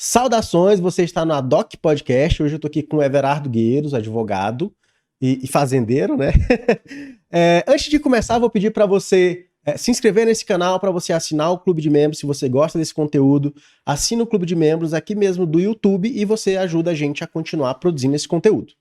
Saudações, você está no Adoc Podcast. Hoje eu estou aqui com o Everardo Gueiros, advogado e fazendeiro, né? Antes de começar, eu vou pedir para você se inscrever nesse canal, para você assinar o Clube de Membros. Se você gosta desse conteúdo, assina o Clube de Membros aqui mesmo do YouTube e você ajuda a gente a continuar produzindo esse conteúdo.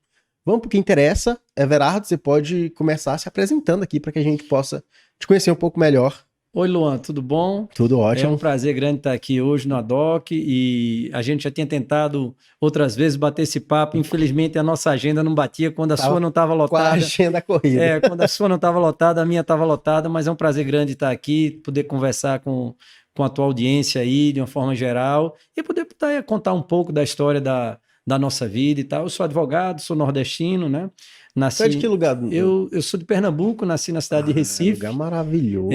Vamos para o que interessa. Everardo, você pode começar se apresentando aqui para que a gente possa te conhecer um pouco melhor. Oi, Luan, tudo bom? Tudo ótimo. É um prazer grande estar aqui hoje no Adoc e a gente já tinha tentado outras vezes bater esse papo. Infelizmente, a nossa agenda não batia quando a sua não estava lotada. Com a agenda corrida. Quando a sua não estava lotada, a minha estava lotada, mas é um prazer grande estar aqui, poder conversar com a tua audiência aí, de uma forma geral, e poder contar um pouco da história da nossa vida e tal. Eu sou advogado, sou nordestino, né? Você é de que lugar? Eu sou de Pernambuco, nasci na cidade de Recife. Lugar maravilhoso.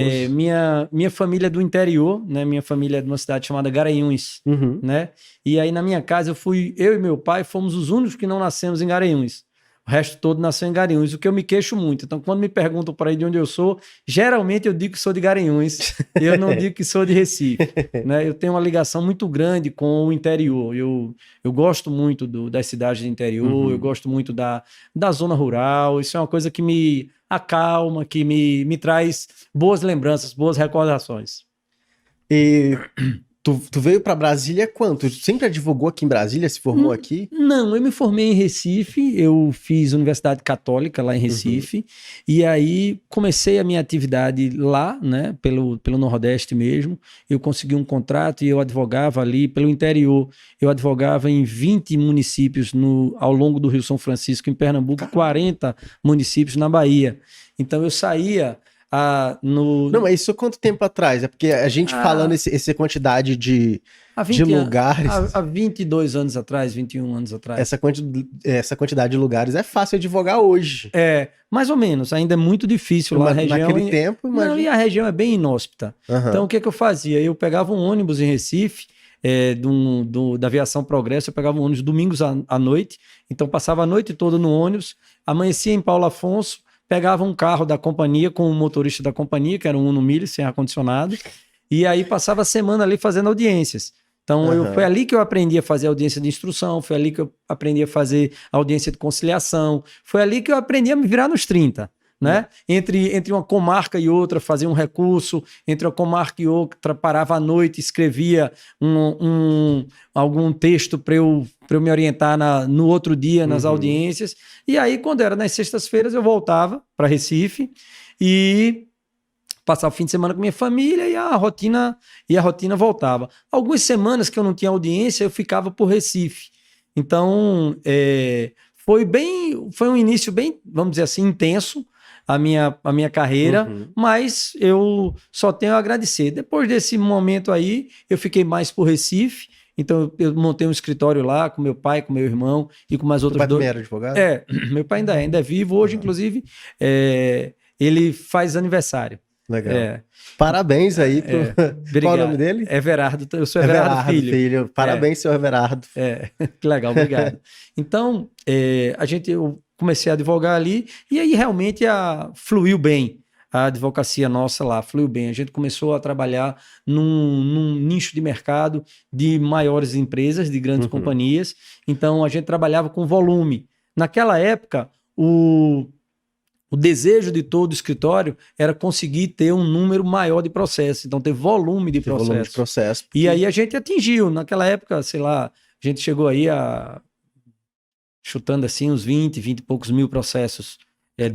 Minha família é do interior, né? Minha família é de uma cidade chamada Garanhuns, né? E aí na minha casa eu e meu pai fomos os únicos que não nascemos em Garanhuns. O resto todo nasceu em Garanhuns, o que eu me queixo muito. Então, quando me perguntam por aí de onde eu sou, geralmente eu digo que sou de Garanhuns, eu não digo que sou de Recife. Né? Eu tenho uma ligação muito grande com o interior. Eu gosto muito das cidades do interior, eu gosto muito da zona rural. Isso é uma coisa que me acalma, que me traz boas lembranças, boas recordações. E tu veio para Brasília quando? Tu sempre advogou aqui em Brasília, se formou aqui? Não, eu me formei em Recife, eu fiz Universidade Católica lá em Recife, e aí comecei a minha atividade lá, né, pelo Nordeste mesmo. Eu consegui um contrato e eu advogava ali pelo interior. Eu advogava em 20 municípios ao longo do Rio São Francisco, em Pernambuco, 40 municípios na Bahia. Então eu saía... Não, mas isso quanto tempo atrás? É porque a gente falando essa quantidade de lugares... Há 22 anos atrás, 21 anos atrás. Essa quantidade de lugares é fácil advogar hoje. Mais ou menos. Ainda é muito difícil lá na região. Naquele tempo, imagina. Não, e a região é bem inóspita. Então, o que eu fazia? Eu pegava um ônibus em Recife, da Aviação Progresso, eu pegava um ônibus domingos à noite. Então, passava a noite toda no ônibus, amanhecia em Paulo Afonso, pegava um carro da companhia com o motorista da companhia, que era um Uno Mille, sem ar-condicionado, e aí passava a semana ali fazendo audiências. Então, foi ali que eu aprendi a fazer audiência de instrução, foi ali que eu aprendi a fazer audiência de conciliação, foi ali que eu aprendi a me virar nos 30, né? Entre uma comarca e outra, fazia um recurso, entre uma comarca e outra, parava à noite, escrevia algum texto para eu me orientar no outro dia, nas audiências. E aí, quando era nas sextas-feiras, eu voltava para Recife e passava o fim de semana com minha família e a rotina voltava. Algumas semanas que eu não tinha audiência, eu ficava por Recife. Então, foi um início bem, vamos dizer assim, intenso, a minha carreira, mas eu só tenho a agradecer. Depois desse momento aí, eu fiquei mais por Recife, então eu montei um escritório lá com meu pai, com meu irmão e com mais outros dois. Meu pai também era advogado? Meu pai ainda é vivo hoje, inclusive, ele faz aniversário. Legal. Parabéns aí Qual é o nome dele? Everardo. Eu sou Everardo Filho. Parabéns, seu Everardo. Que legal, obrigado. Então, eu comecei a advogar ali e aí realmente fluiu bem. A advocacia nossa lá fluiu bem. A gente começou a trabalhar num nicho de mercado de maiores empresas, de grandes companhias. Então, a gente trabalhava com volume. Naquela época, o desejo de todo escritório era conseguir ter um número maior de processos, então ter volume de processos. E aí a gente atingiu, naquela época, sei lá, a gente chegou aí chutando assim uns 20 e poucos mil processos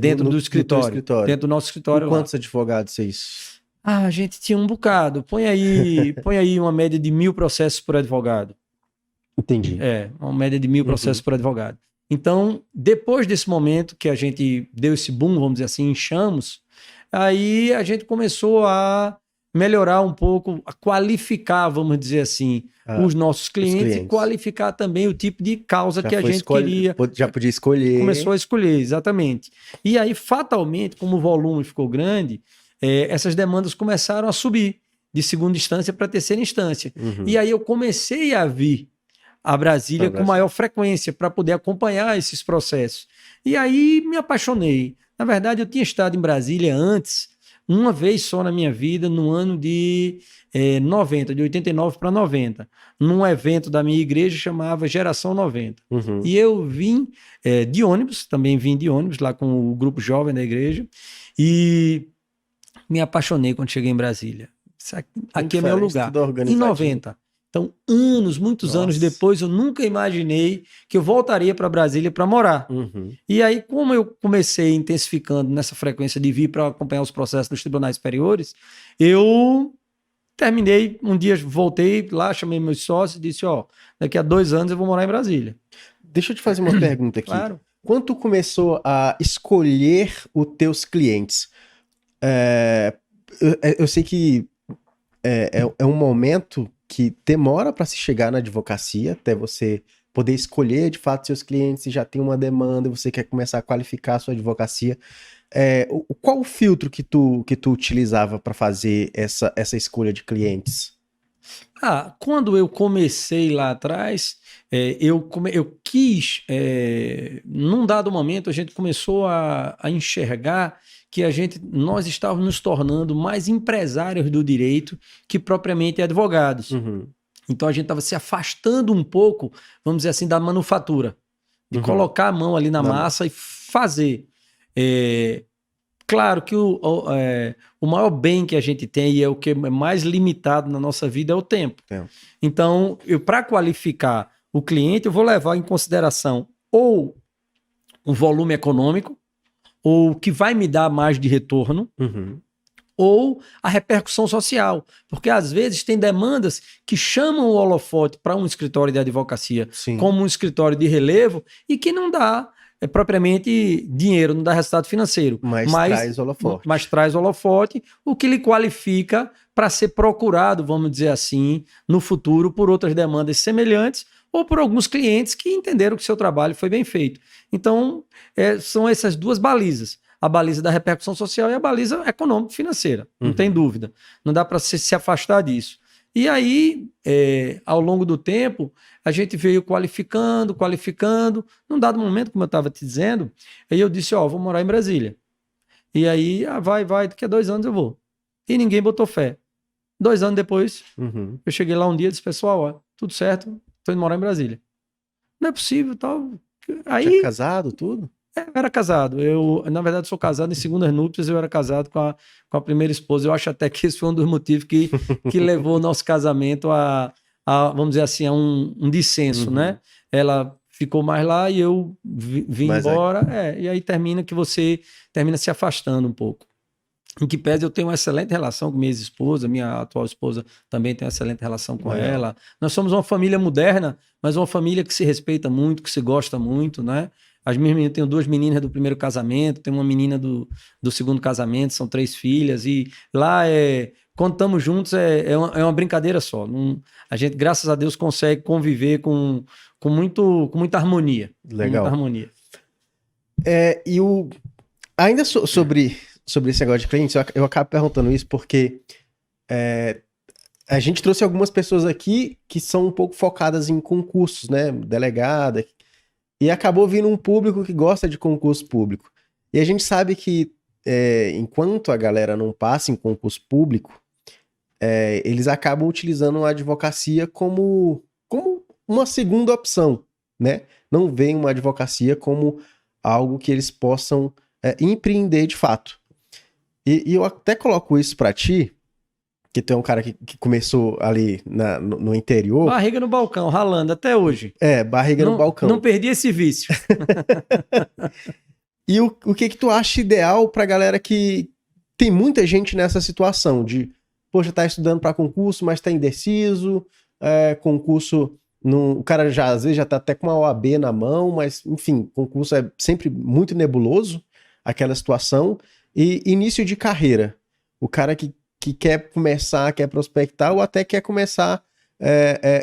dentro do escritório. Dentro do nosso escritório. Quantos advogados vocês? A gente tinha um bocado. Põe aí uma média de 1.000 processos por advogado. Entendi. Uma média de 1.000 processos por advogado. Então, depois desse momento que a gente deu esse boom, vamos dizer assim, inchamos, aí a gente começou a melhorar um pouco, a qualificar, vamos dizer assim, os nossos clientes e qualificar também o tipo de causa que a gente queria. Já podia escolher. Começou a escolher, exatamente. E aí, fatalmente, como o volume ficou grande, essas demandas começaram a subir de segunda instância para terceira instância. E aí eu comecei a vir a Brasília com maior frequência para poder acompanhar esses processos. E aí me apaixonei. Na verdade, eu tinha estado em Brasília antes uma vez só na minha vida, no ano de 90, de 89 para 90, num evento da minha igreja chamava Geração 90. Uhum. E eu vim de ônibus, também vim de ônibus, lá com o grupo jovem da igreja, e me apaixonei quando cheguei em Brasília. Aqui é meu lugar. Em 90. Então, muitos anos depois, eu nunca imaginei que eu voltaria para Brasília para morar. Uhum. E aí, como eu comecei intensificando nessa frequência de vir para acompanhar os processos dos tribunais superiores, eu terminei, um dia voltei lá, chamei meus sócios e disse, daqui a 2 anos eu vou morar em Brasília. Deixa eu te fazer uma pergunta aqui. Claro. Quando tu começou a escolher os teus clientes, eu sei que é um momento que demora para se chegar na advocacia, até você poder escolher de fato seus clientes, se já tem uma demanda e você quer começar a qualificar a sua advocacia. Qual o filtro que tu utilizava para fazer essa escolha de clientes? Quando eu comecei lá atrás, eu quis, num dado momento, a gente começou a enxergar que nós estávamos nos tornando mais empresários do direito que propriamente advogados. Uhum. Então a gente estava se afastando um pouco, vamos dizer assim, da manufatura, de colocar a mão ali na massa e fazer. Claro que o maior bem que a gente tem e é o que é mais limitado na nossa vida é o tempo. Então, para qualificar o cliente, eu vou levar em consideração ou o volume econômico, ou o que vai me dar mais de retorno, ou a repercussão social. Porque, às vezes, tem demandas que chamam o holofote para um escritório de advocacia como um escritório de relevo e que não dá propriamente dinheiro, não dá resultado financeiro. Mas traz holofote. Mas traz holofote, o que lhe qualifica para ser procurado, vamos dizer assim, no futuro por outras demandas semelhantes ou por alguns clientes que entenderam que o seu trabalho foi bem feito. Então, são essas duas balizas. A baliza da repercussão social e a baliza econômico-financeira. Não tem dúvida. Não dá para se afastar disso. E aí, ao longo do tempo, a gente veio qualificando. Num dado momento, como eu estava te dizendo, aí eu disse, vou morar em Brasília. E aí, vai, daqui a 2 anos eu vou. E ninguém botou fé. 2 anos depois, eu cheguei lá um dia e disse, pessoal, tudo certo, estou indo morar em Brasília. Não é possível, tal. Aí, já casado, tudo? Eu era casado. Eu, na verdade, sou casado em segundas núpcias. Eu era casado com a primeira esposa. Eu acho até que esse foi um dos motivos que levou o nosso casamento vamos dizer assim, a um dissenso, né? Ela ficou mais lá e eu vim embora. E aí termina que você termina se afastando um pouco. Em que pese eu tenho uma excelente relação com minha ex-esposa, minha atual esposa também tem uma excelente relação com ela. Nós somos uma família moderna, mas uma família que se respeita muito, que se gosta muito, né? As minhas meninas, tenho 2 meninas do primeiro casamento, tenho uma menina do segundo casamento, são 3 filhas, e lá quando estamos juntos é uma brincadeira só. A gente, graças a Deus, consegue conviver com muita harmonia. Legal. Com muita harmonia. Ainda sobre esse negócio de clientes, eu acabo perguntando isso porque a gente trouxe algumas pessoas aqui que são um pouco focadas em concursos, né? Delegada. E acabou vindo um público que gosta de concurso público. E a gente sabe que enquanto a galera não passa em concurso público, eles acabam utilizando a advocacia como uma segunda opção, né? Não veem uma advocacia como algo que eles possam empreender de fato. E eu até coloco isso pra ti, que tu é um cara que começou ali no interior. Barriga no balcão, ralando até hoje. Barriga no balcão. Não perdi esse vício. E o que tu acha ideal pra galera que tem muita gente nessa situação de, poxa, tá estudando pra concurso, mas tá indeciso, concurso, o cara às vezes já tá até com uma OAB na mão, mas enfim, concurso é sempre muito nebuloso, aquela situação, e início de carreira. O cara que quer começar, quer prospectar ou até quer começar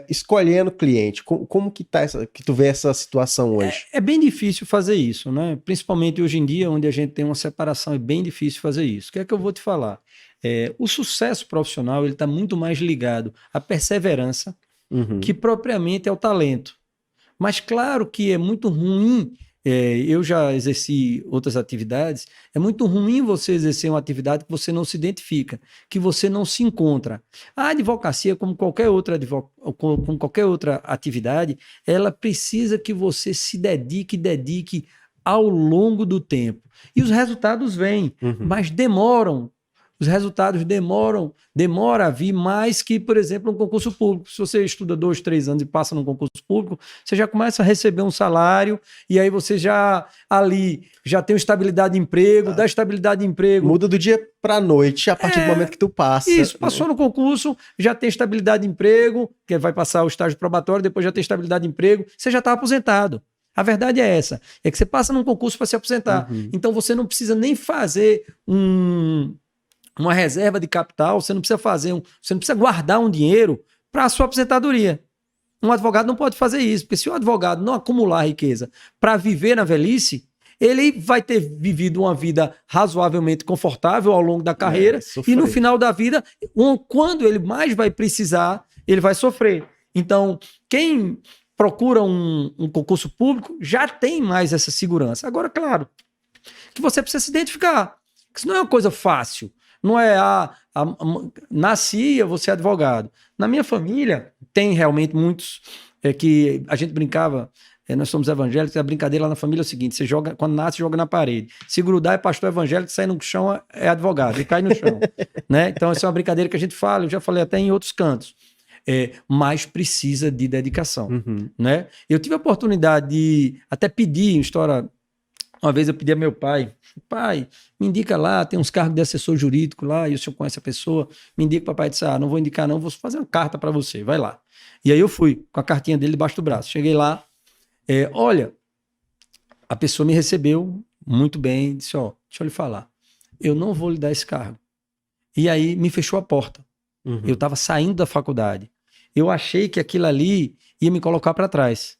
escolhendo cliente. Como que tu vê essa situação hoje? É bem difícil fazer isso, né? Principalmente hoje em dia, onde a gente tem uma separação, é bem difícil fazer isso. O que é que eu vou te falar? O sucesso profissional ele está muito mais ligado à perseverança que propriamente ao talento. Mas claro que é muito ruim eu já exerci outras atividades, é muito ruim você exercer uma atividade que você não se identifica, que você não se encontra. A advocacia, como qualquer outra, como qualquer outra atividade, ela precisa que você se dedique ao longo do tempo. E os resultados vêm, mas demoram. Os resultados demora a vir mais que, por exemplo, um concurso público. Se você estuda 2, 3 anos e passa num concurso público, você já começa a receber um salário e aí você já tem estabilidade de emprego, dá estabilidade de emprego. Muda do dia para a noite a partir do momento que tu passa. Isso, passou no concurso, já tem estabilidade de emprego, que vai passar o estágio probatório, depois já tem estabilidade de emprego, você já está aposentado. A verdade é essa, é que você passa num concurso para se aposentar. Então você não precisa nem fazer uma reserva de capital, você não precisa guardar um dinheiro para a sua aposentadoria. Um advogado não pode fazer isso, porque se o advogado não acumular riqueza para viver na velhice, ele vai ter vivido uma vida razoavelmente confortável ao longo da carreira e no final da vida, quando ele mais vai precisar, ele vai sofrer. Então, quem procura um concurso público já tem mais essa segurança. Agora, claro, que você precisa se identificar, que isso não é uma coisa fácil. Não é nasci, eu vou ser advogado. Na minha família, tem realmente muitos que a gente brincava, nós somos evangélicos, a brincadeira lá na família é o seguinte, você joga, quando nasce, joga na parede. Se grudar é pastor evangélico, sair no chão é advogado, e cai no chão. Né? Então, essa é uma brincadeira que a gente fala, eu já falei até em outros cantos. Mas precisa de dedicação. Né? Eu tive a oportunidade de até pedir, uma vez eu pedi a meu pai, me indica lá, tem uns cargos de assessor jurídico lá, e o senhor conhece a pessoa, me indica. O papai disse, não vou indicar não, vou fazer uma carta para você, vai lá. E aí eu fui, com a cartinha dele debaixo do braço. Cheguei lá, olha, a pessoa me recebeu muito bem, disse, deixa eu lhe falar, eu não vou lhe dar esse cargo. E aí me fechou a porta. Eu estava saindo da faculdade. Eu achei que aquilo ali ia me colocar para trás.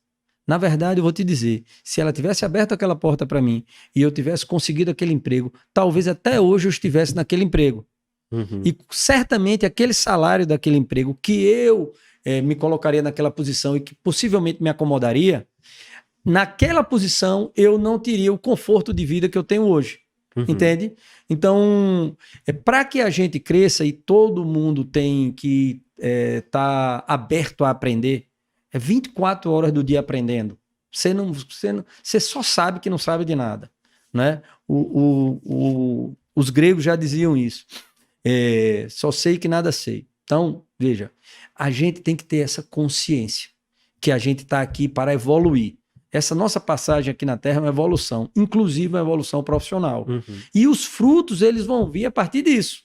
Na verdade, eu vou te dizer, se ela tivesse aberto aquela porta para mim e eu tivesse conseguido aquele emprego, talvez até hoje eu estivesse naquele emprego. E certamente aquele salário daquele emprego que eu me colocaria naquela posição e que possivelmente me acomodaria, naquela posição eu não teria o conforto de vida que eu tenho hoje. Entende? Então, para que a gente cresça e todo mundo tem que estar aberto a aprender, 24 horas do dia aprendendo. Você só sabe que não sabe de nada. Né? Os gregos já diziam isso. Só sei que nada sei. Então, veja, a gente tem que ter essa consciência que a gente está aqui para evoluir. Essa nossa passagem aqui na Terra é uma evolução, inclusive uma evolução profissional. E os frutos, eles vão vir a partir disso.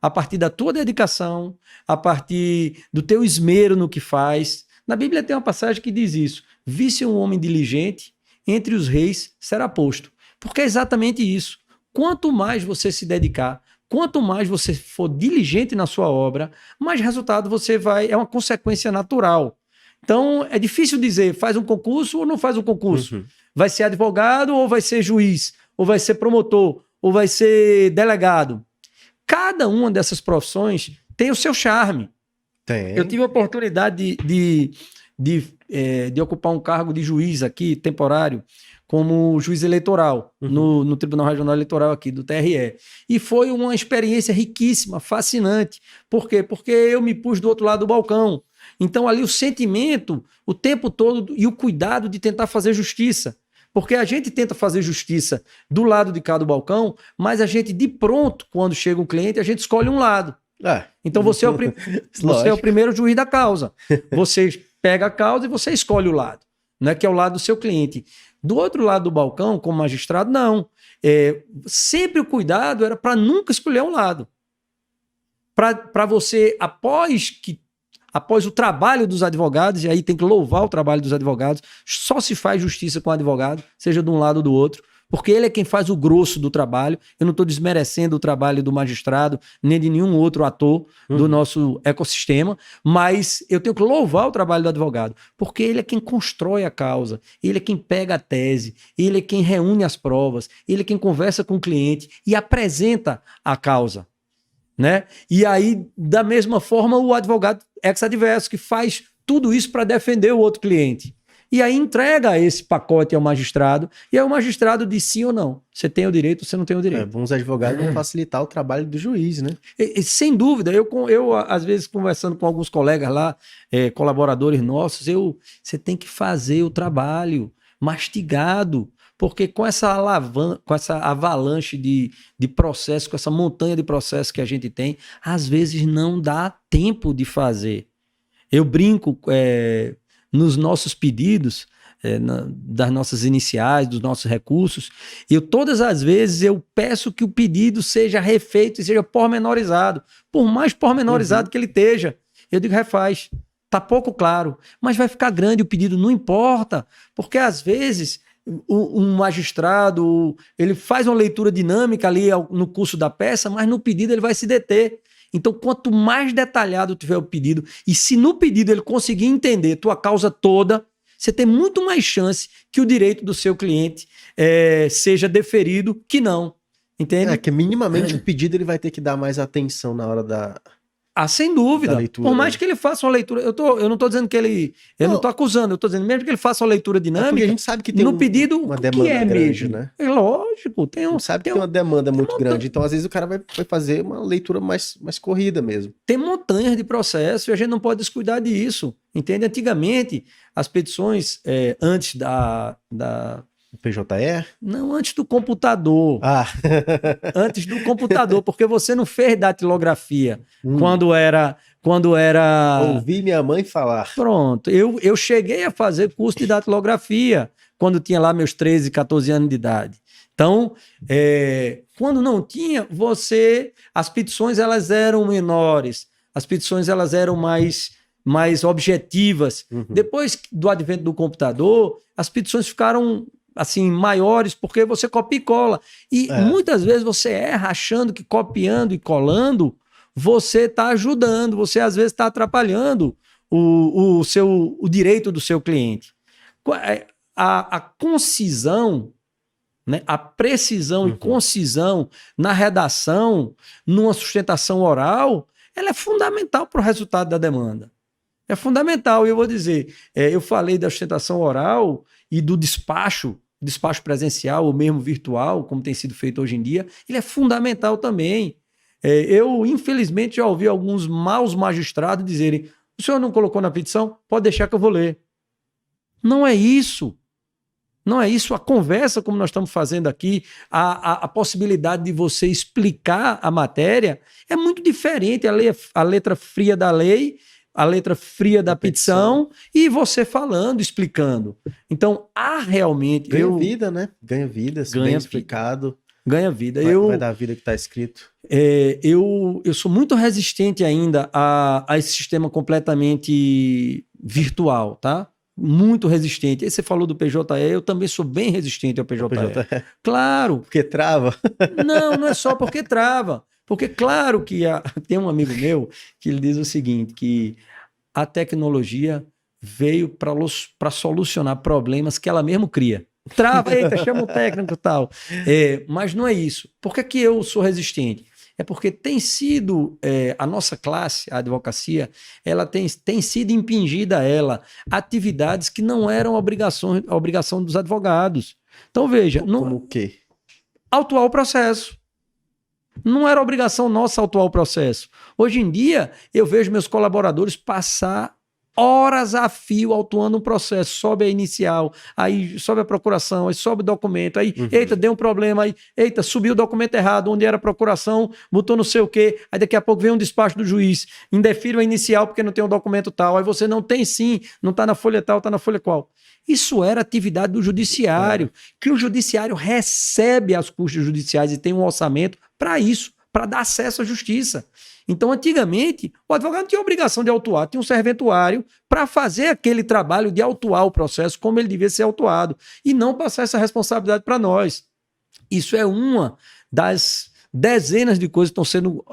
A partir da tua dedicação, a partir do teu esmero no que faz. Na Bíblia tem uma passagem que diz isso. Visse um homem diligente, entre os reis será posto. Porque é exatamente isso. Quanto mais você se dedicar, quanto mais você for diligente na sua obra, mais resultado você vai... É uma consequência natural. Então, é difícil dizer, faz um concurso ou não faz um concurso. Vai ser advogado ou vai ser juiz? Ou vai ser promotor? Ou vai ser delegado? Cada uma dessas profissões tem o seu charme. Eu tive a oportunidade de ocupar um cargo de juiz aqui, temporário, como juiz eleitoral, no Tribunal Regional Eleitoral aqui, do TRE. E foi uma experiência riquíssima, fascinante. Por quê? Porque eu me pus do outro lado do balcão. Então ali o sentimento, o tempo todo, e o cuidado de tentar fazer justiça. Porque a gente tenta fazer justiça do lado de cá do balcão, mas a gente, de pronto, quando chega um cliente, a gente escolhe um lado. Então você é o primeiro juiz da causa. Você pega a causa e você escolhe o lado, né, que é o lado do seu cliente. Do outro lado do balcão, como magistrado, não. Sempre o cuidado era para nunca escolher um lado. Para você, após o trabalho dos advogados, e aí tem que louvar o trabalho dos advogados, só se faz justiça com o advogado, seja de um lado ou do outro, porque ele é quem faz o grosso do trabalho. Eu não estou desmerecendo o trabalho do magistrado, nem de nenhum outro ator do nosso ecossistema, mas eu tenho que louvar o trabalho do advogado, porque ele é quem constrói a causa, ele é quem pega a tese, ele é quem reúne as provas, ele é quem conversa com o cliente e apresenta a causa. Né? E aí, da mesma forma, o advogado ex-adverso, que faz tudo isso para defender o outro cliente. E aí entrega esse pacote ao magistrado, e aí o magistrado diz sim ou não. Você tem o direito ou você não tem o direito. Bons advogados vão facilitar o trabalho do juiz, né? Sem dúvida, eu às vezes conversando com alguns colegas lá, colaboradores nossos, você tem que fazer o trabalho mastigado, porque com essa avalanche de processo, com essa montanha de processo que a gente tem, às vezes não dá tempo de fazer. Eu brinco nos nossos pedidos, das nossas iniciais, dos nossos recursos, todas as vezes eu peço que o pedido seja refeito e seja pormenorizado, por mais pormenorizado que ele esteja. Eu digo, refaz, está pouco claro, mas vai ficar grande o pedido, não importa, porque às vezes um magistrado, ele faz uma leitura dinâmica ali no curso da peça, mas no pedido ele vai se deter. Então, quanto mais detalhado tiver o pedido, e se no pedido ele conseguir entender tua causa toda, você tem muito mais chance que o direito do seu cliente seja deferido que não. Entende? Que minimamente o pedido ele vai ter que dar mais atenção na hora da... sem dúvida. Leitura, por mais que ele faça uma leitura... Eu não estou dizendo que ele... Eu não estou acusando, eu estou dizendo mesmo que ele faça uma leitura dinâmica... porque a gente sabe que tem no pedido, uma demanda grande, mesmo. Né? É lógico. A gente sabe que tem uma demanda muito grande, então às vezes o cara vai fazer uma leitura mais corrida mesmo. Tem montanhas de processo e a gente não pode descuidar disso. Entende? Antigamente, as petições antes O PJE? Não, antes do computador. Antes do computador, porque você não fez datilografia quando era... Ouvi minha mãe falar. Pronto, eu cheguei a fazer curso de datilografia quando tinha lá meus 13, 14 anos de idade. Então, quando não tinha, as petições elas eram menores, as petições elas eram mais objetivas. Depois do advento do computador, as petições ficaram assim, maiores, porque você copia e cola. E muitas vezes você erra achando que copiando e colando, você está ajudando, você às vezes está atrapalhando o direito do seu cliente. A concisão, né, a precisão e concisão na redação, numa sustentação oral, ela é fundamental para o resultado da demanda. É fundamental. E eu vou dizer, eu falei da sustentação oral e do despacho presencial ou mesmo virtual, como tem sido feito hoje em dia, ele é fundamental também. Eu, infelizmente, já ouvi alguns maus magistrados dizerem: o senhor não colocou na petição? Pode deixar que eu vou ler. Não é isso. Não é isso. A conversa, como nós estamos fazendo aqui, a possibilidade de você explicar a matéria é muito diferente. A letra fria da lei, a letra fria da petição e você falando, explicando. Então, há realmente... Ganha vida, né? Ganha vida, se bem explicado. Ganha vida. Vai dar a vida que está escrito. Eu sou muito resistente ainda a esse sistema completamente virtual, tá? Muito resistente. Aí você falou do PJE, eu também sou bem resistente ao PJE. Claro. Porque trava? Não é só porque trava. Porque claro que tem um amigo meu que ele diz o seguinte, que a tecnologia veio para solucionar problemas que ela mesmo cria. Trava, eita, chama o técnico e tal. Mas não é isso. Por que eu sou resistente? É porque tem sido, a nossa classe, a advocacia, ela tem sido impingida a ela atividades que não eram obrigação dos advogados. Então veja... Como o quê? Autuar o processo. Não era obrigação nossa autuar o processo. Hoje em dia, eu vejo meus colaboradores passar horas a fio autuando um processo. Sobe a inicial, aí sobe a procuração, aí sobe o documento, aí, eita, deu um problema, aí, eita, subiu o documento errado, onde era a procuração, botou não sei o quê, aí daqui a pouco vem um despacho do juiz, indefere a inicial porque não tem um documento tal, aí você não tem sim, não está na folha tal, está na folha qual. Isso era atividade do judiciário, que o judiciário recebe as custas judiciais e tem um orçamento para isso, para dar acesso à justiça. Então, antigamente, o advogado não tinha obrigação de autuar, tinha um serventuário para fazer aquele trabalho de autuar o processo como ele devia ser autuado e não passar essa responsabilidade para nós. Isso é uma das dezenas de coisas que estão sendo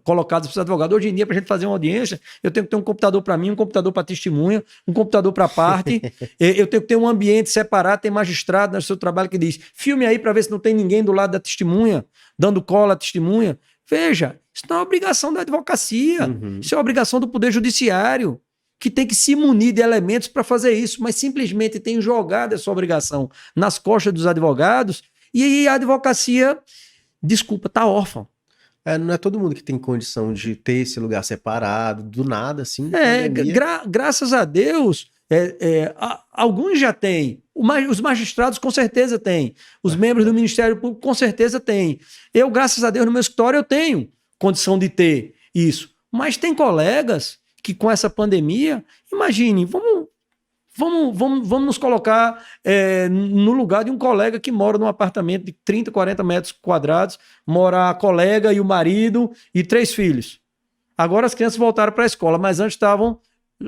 colocadas para os advogados. Hoje em dia, para a gente fazer uma audiência, eu tenho que ter um computador para mim, um computador para testemunha, um computador para parte, eu tenho que ter um ambiente separado, tem magistrado no seu trabalho que diz, filme aí para ver se não tem ninguém do lado da testemunha, dando cola à testemunha. Veja, isso não é obrigação da advocacia, isso é obrigação do Poder Judiciário. que tem que se munir de elementos para fazer isso, mas simplesmente tem jogado essa obrigação nas costas dos advogados e aí a advocacia, desculpa, está órfã. Não é todo mundo que tem condição de ter esse lugar separado, do nada, assim. Graças a Deus, alguns já têm. Os magistrados com certeza têm. Os membros do Ministério Público com certeza têm. Eu, graças a Deus, no meu escritório eu tenho condição de ter isso. Mas tem colegas que com essa pandemia, imagine, vamos nos colocar no lugar de um colega que mora num apartamento de 30, 40 metros quadrados, mora a colega e o marido e 3 filhos. Agora as crianças voltaram para a escola, mas antes estavam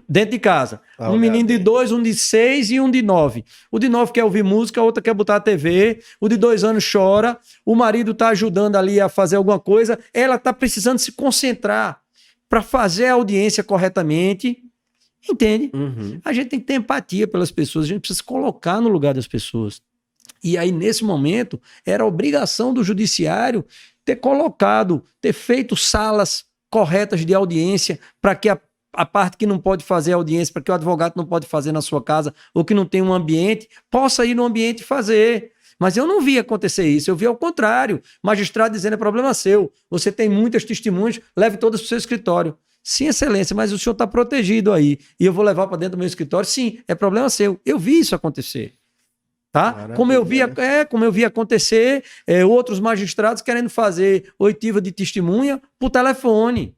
dentro de casa. Um menino de 2, um de 6 e um de 9. O de 9 quer ouvir música, a outra quer botar a TV, o de 2 anos chora, o marido está ajudando ali a fazer alguma coisa, ela está precisando se concentrar para fazer a audiência corretamente. Entende? Uhum. A gente tem que ter empatia pelas pessoas, a gente precisa se colocar no lugar das pessoas. E aí, nesse momento, era obrigação do judiciário ter feito salas corretas de audiência para que a parte que não pode fazer audiência, para que o advogado não pode fazer na sua casa, ou que não tem um ambiente, possa ir no ambiente e fazer. Mas eu não vi acontecer isso, eu vi ao contrário. Magistrado dizendo, é problema seu, você tem muitas testemunhas, leve todas para o seu escritório. Sim, excelência, mas o senhor está protegido aí e eu vou levar para dentro do meu escritório? Sim, é problema seu. Eu vi isso acontecer. Tá? Como eu vi acontecer outros magistrados querendo fazer oitiva de testemunha por telefone.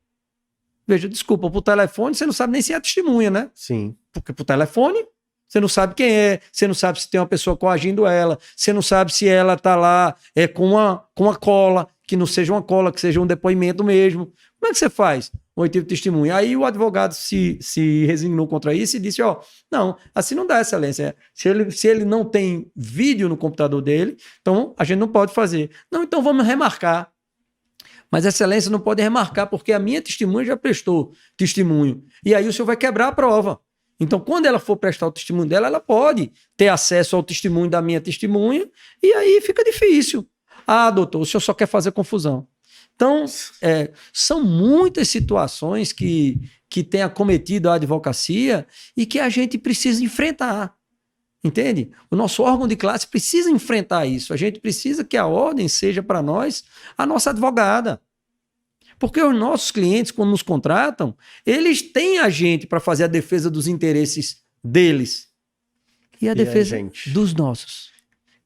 Veja, desculpa, por telefone você não sabe nem se é testemunha, né? Sim. Porque por telefone você não sabe quem é, você não sabe se tem uma pessoa coagindo ela, você não sabe se ela está lá com uma cola, que não seja uma cola, que seja um depoimento mesmo. Como é que você faz? Um oitivo de testemunha. Aí o advogado se resignou contra isso e disse, não, assim não dá, excelência. Se ele não tem vídeo no computador dele, então a gente não pode fazer. Não, então vamos remarcar. Mas a excelência não pode remarcar porque a minha testemunha já prestou testemunho. E aí o senhor vai quebrar a prova. Então, quando ela for prestar o testemunho dela, ela pode ter acesso ao testemunho da minha testemunha e aí fica difícil. Ah, doutor, o senhor só quer fazer confusão. Então, são muitas situações que têm acometido a advocacia e que a gente precisa enfrentar. Entende? O nosso órgão de classe precisa enfrentar isso. A gente precisa que a ordem seja para nós a nossa advogada. Porque os nossos clientes, quando nos contratam, eles têm a gente para fazer a defesa dos interesses deles. E a defesa dos nossos.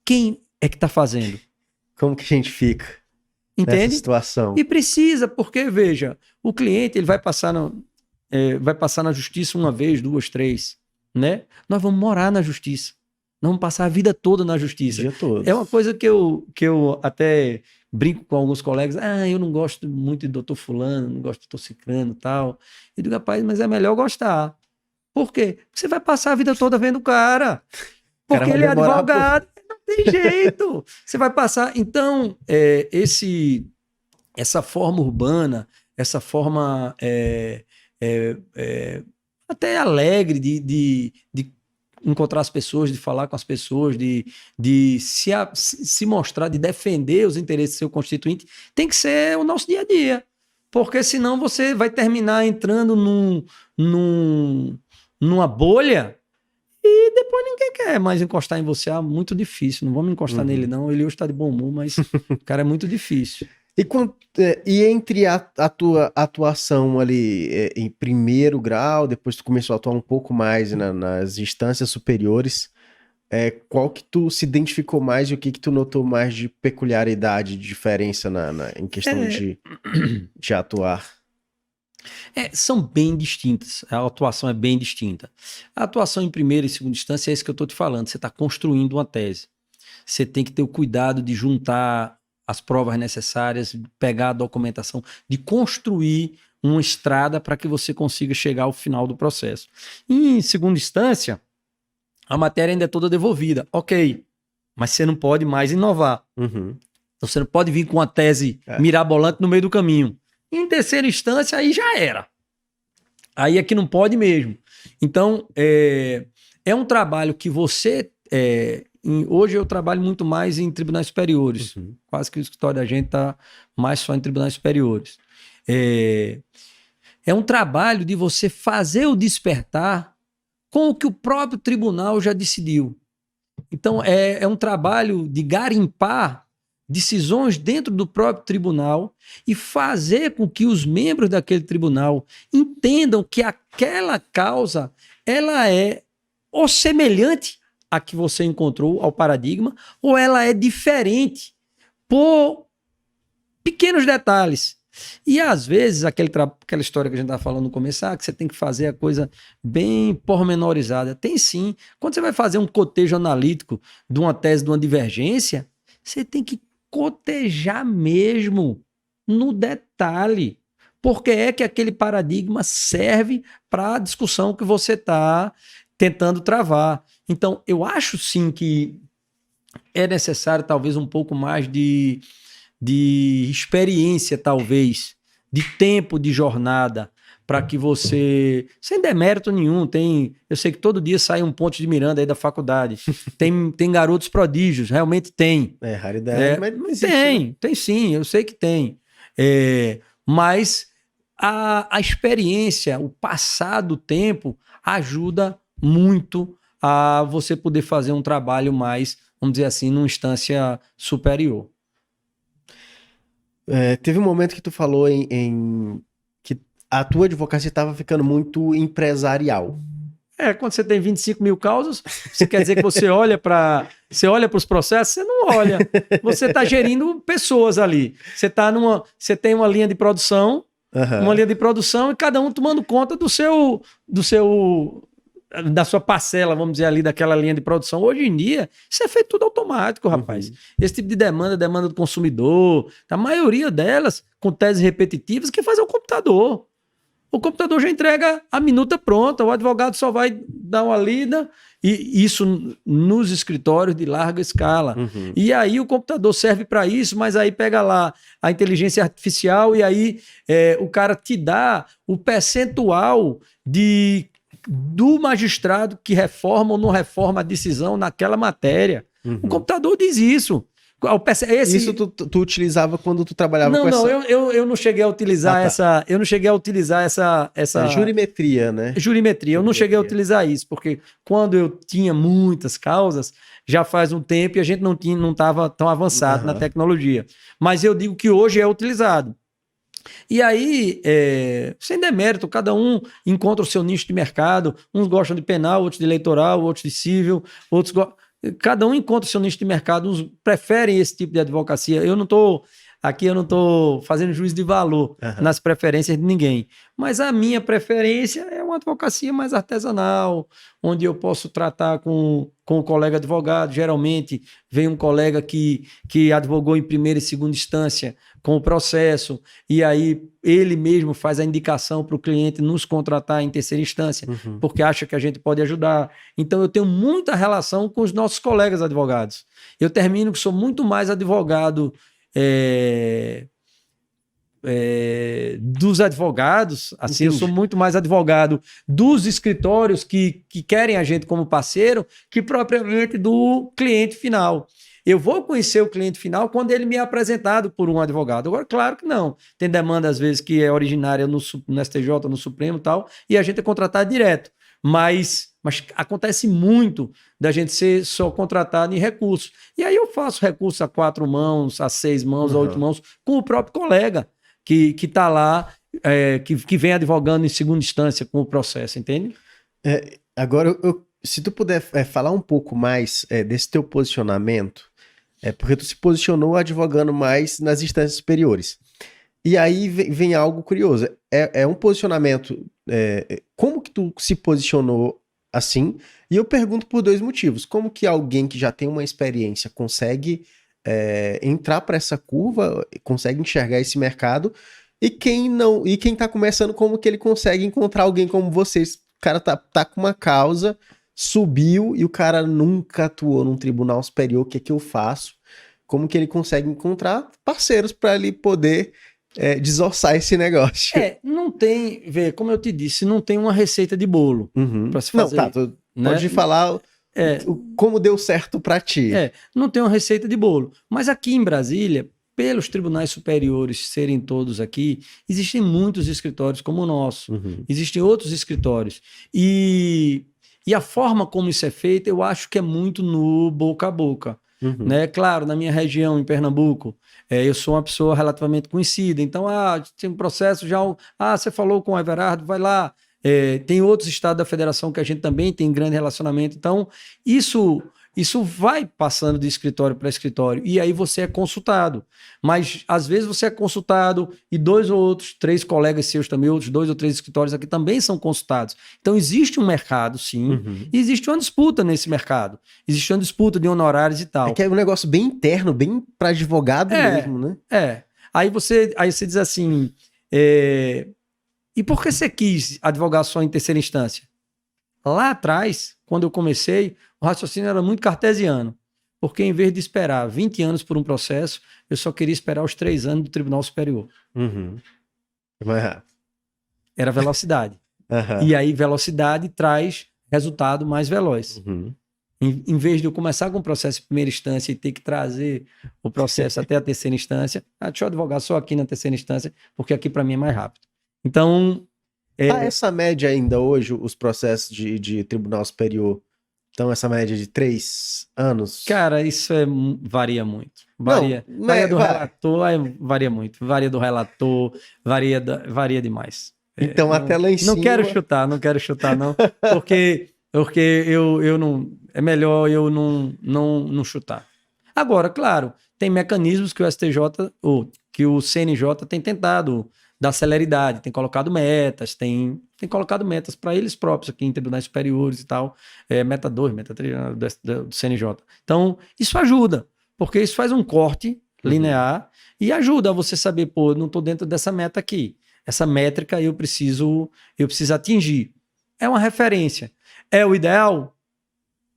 Quem é que está fazendo? Como que a gente fica? Entende? Nessa situação. E precisa, porque, veja, o cliente ele vai passar na justiça uma vez, 2, 3, né? Nós vamos morar na justiça. Nós vamos passar a vida toda na justiça. O dia todo. É uma coisa que eu até brinco com alguns colegas. Eu não gosto muito de doutor fulano, não gosto de doutor ciclano e tal. Eu digo, rapaz, mas é melhor gostar. Por quê? Porque você vai passar a vida toda vendo o cara. Porque ele é advogado. Não tem jeito. Você vai passar. Então, essa forma urbana, essa forma até alegre de encontrar as pessoas, de falar com as pessoas, de se mostrar, de defender os interesses do seu constituinte, tem que ser o nosso dia a dia. Porque senão você vai terminar entrando numa bolha e depois ninguém quer mais encostar em você. Muito difícil, não vamos encostar nele não. Ele hoje está de bom humor, mas o cara é muito difícil. E entre a tua atuação ali em primeiro grau, depois tu começou a atuar um pouco mais nas instâncias superiores, qual que tu se identificou mais e o que tu notou mais de peculiaridade, de diferença em questão de atuar? São bem distintas, a atuação é bem distinta. A atuação em primeira e segunda instância é isso que eu estou te falando, você está construindo uma tese. Você tem que ter o cuidado de juntar as provas necessárias, pegar a documentação, de construir uma estrada para que você consiga chegar ao final do processo. Em segunda instância, a matéria ainda é toda devolvida. Ok, mas você não pode mais inovar. Uhum. Então você não pode vir com uma tese mirabolante no meio do caminho. Em terceira instância, aí já era. Aí é que não pode mesmo. Então, é um trabalho que você... Hoje eu trabalho muito mais em tribunais superiores. Uhum. Quase que o escritório da gente está mais só em tribunais superiores. É É um trabalho de você fazer o despertar com o que o próprio tribunal já decidiu. Então, é um trabalho de garimpar decisões dentro do próprio tribunal e fazer com que os membros daquele tribunal entendam que aquela causa ela é ou semelhante à que você encontrou, ao paradigma, ou ela é diferente por pequenos detalhes. E às vezes, aquela história que a gente estava falando no começo, que você tem que fazer a coisa bem pormenorizada. Tem sim. Quando você vai fazer um cotejo analítico de uma tese, de uma divergência, você tem que cotejar mesmo, no detalhe. Porque é que aquele paradigma serve para a discussão que você está tentando travar. Então, eu acho sim que é necessário talvez um pouco mais de experiência, talvez, de tempo de jornada, para que você, sem demérito nenhum, eu sei que todo dia sai um Ponte de Miranda aí da faculdade, tem garotos prodígios, realmente tem. É raridade, mas não existe. Tem sim, eu sei que tem. Mas a experiência, o passar do tempo, ajuda muito a você poder fazer um trabalho mais, vamos dizer assim, numa instância superior. Teve um momento que tu falou que a tua advocacia estava ficando muito empresarial. Quando você tem 25 mil causas, você quer dizer que você olha para os processos? Você não olha. Você está gerindo pessoas ali. Você tem uma linha de produção, e cada um tomando conta da sua parcela, vamos dizer ali, daquela linha de produção. Hoje em dia, isso é feito tudo automático, rapaz. Esse tipo de demanda do consumidor, a maioria delas, com teses repetitivas, que faz é o computador. O computador já entrega a minuta pronta, o advogado só vai dar uma lida, e isso nos escritórios de larga escala. E aí o computador serve para isso, mas aí pega lá a inteligência artificial e aí o cara te dá o percentual do magistrado que reforma ou não reforma a decisão naquela matéria. O computador diz isso. Isso tu utilizava quando tu trabalhava com essa... Não, eu não cheguei a utilizar essa... Eu não cheguei a utilizar essa... jurimetria, né? Jurimetria. Eu não cheguei a utilizar isso, porque quando eu tinha muitas causas, já faz um tempo e a gente não estava tão avançado na tecnologia. Mas eu digo que hoje é utilizado. E aí, sem demérito, cada um encontra o seu nicho de mercado. Uns gostam de penal, outros de eleitoral, outros de civil, outros cada um encontra o seu nicho de mercado. Uns preferem esse tipo de advocacia. Eu não estou fazendo juízo de valor nas preferências de ninguém. Mas a minha preferência é uma advocacia mais artesanal, onde eu posso tratar com o colega advogado. Geralmente vem um colega que advogou em primeira e segunda instância com o processo, e aí ele mesmo faz a indicação para o cliente nos contratar em terceira instância, porque acha que a gente pode ajudar. Então eu tenho muita relação com os nossos colegas advogados. Eu termino que sou muito mais advogado dos advogados, assim, eu sou muito mais advogado dos escritórios que querem a gente como parceiro que propriamente do cliente final. Eu vou conhecer o cliente final quando ele me é apresentado por um advogado. Agora, claro que não. Tem demanda, às vezes, que é originária no STJ, no Supremo e tal, e a gente é contratado direto. Mas acontece muito da gente ser só contratado em recursos. E aí eu faço recurso a 4 mãos, a 6 mãos, a 8 mãos, com o próprio colega que está lá, que vem advogando em segunda instância com o processo, entende? Agora, se tu puder falar um pouco mais desse teu posicionamento, porque tu se posicionou advogando mais nas instâncias superiores. E aí vem algo curioso. É um posicionamento... como que tu se posicionou assim? E eu pergunto por 2 motivos. Como que alguém que já tem uma experiência consegue entrar para essa curva, consegue enxergar esse mercado? E quem não, e quem tá começando, como que ele consegue encontrar alguém como vocês? O cara tá com uma causa, subiu e o cara nunca atuou num tribunal superior. O que é que eu faço? Como que ele consegue encontrar parceiros para ele poder desossar esse negócio? Não tem, como eu te disse, não tem uma receita de bolo para se fazer. Não, tu pode falar como deu certo para ti. Não tem uma receita de bolo. Mas aqui em Brasília, pelos tribunais superiores serem todos aqui, existem muitos escritórios como o nosso. Existem outros escritórios. E a forma como isso é feito, eu acho que é muito no boca a boca. Né? Claro, na minha região, em Pernambuco, eu sou uma pessoa relativamente conhecida. Então, tem um processo já... você falou com o Everardo, vai lá. Tem outros estados da federação que a gente também tem grande relacionamento. Então, isso vai passando de escritório para escritório e aí você é consultado. Mas, às vezes, você é consultado e 2 ou outros, 3 colegas seus também, outros 2 ou 3 escritórios aqui também são consultados. Então, existe um mercado, sim, e existe uma disputa nesse mercado. Existe uma disputa de honorários e tal. É que é um negócio bem interno, bem para advogado mesmo, né? Aí você diz assim, e por que você quis advogar só em terceira instância? Lá atrás, quando eu comecei, o raciocínio era muito cartesiano, porque em vez de esperar 20 anos por um processo, eu só queria esperar os 3 anos do Tribunal Superior. Era velocidade. E aí, velocidade traz resultado mais veloz. Em vez de eu começar com o processo em primeira instância e ter que trazer o processo até a terceira instância, deixa eu advogar só aqui na terceira instância, porque aqui para mim é mais rápido. Então... essa média ainda hoje, os processos de Tribunal Superior, então essa média de 3 anos? Cara, isso varia muito. Varia do relator, varia muito. Varia do relator, varia demais. Então até lá em cima... Não quero chutar não, porque eu não... É melhor eu não chutar. Agora, claro, tem mecanismos que o STJ, ou que o CNJ tem tentado dar celeridade, tem colocado metas, tem colocado metas para eles próprios aqui em tribunais superiores e tal, meta 2, meta 3 do CNJ. Então, isso ajuda, porque isso faz um corte linear e ajuda a você saber, pô, não estou dentro dessa meta aqui. Essa métrica eu preciso atingir. É uma referência. É o ideal?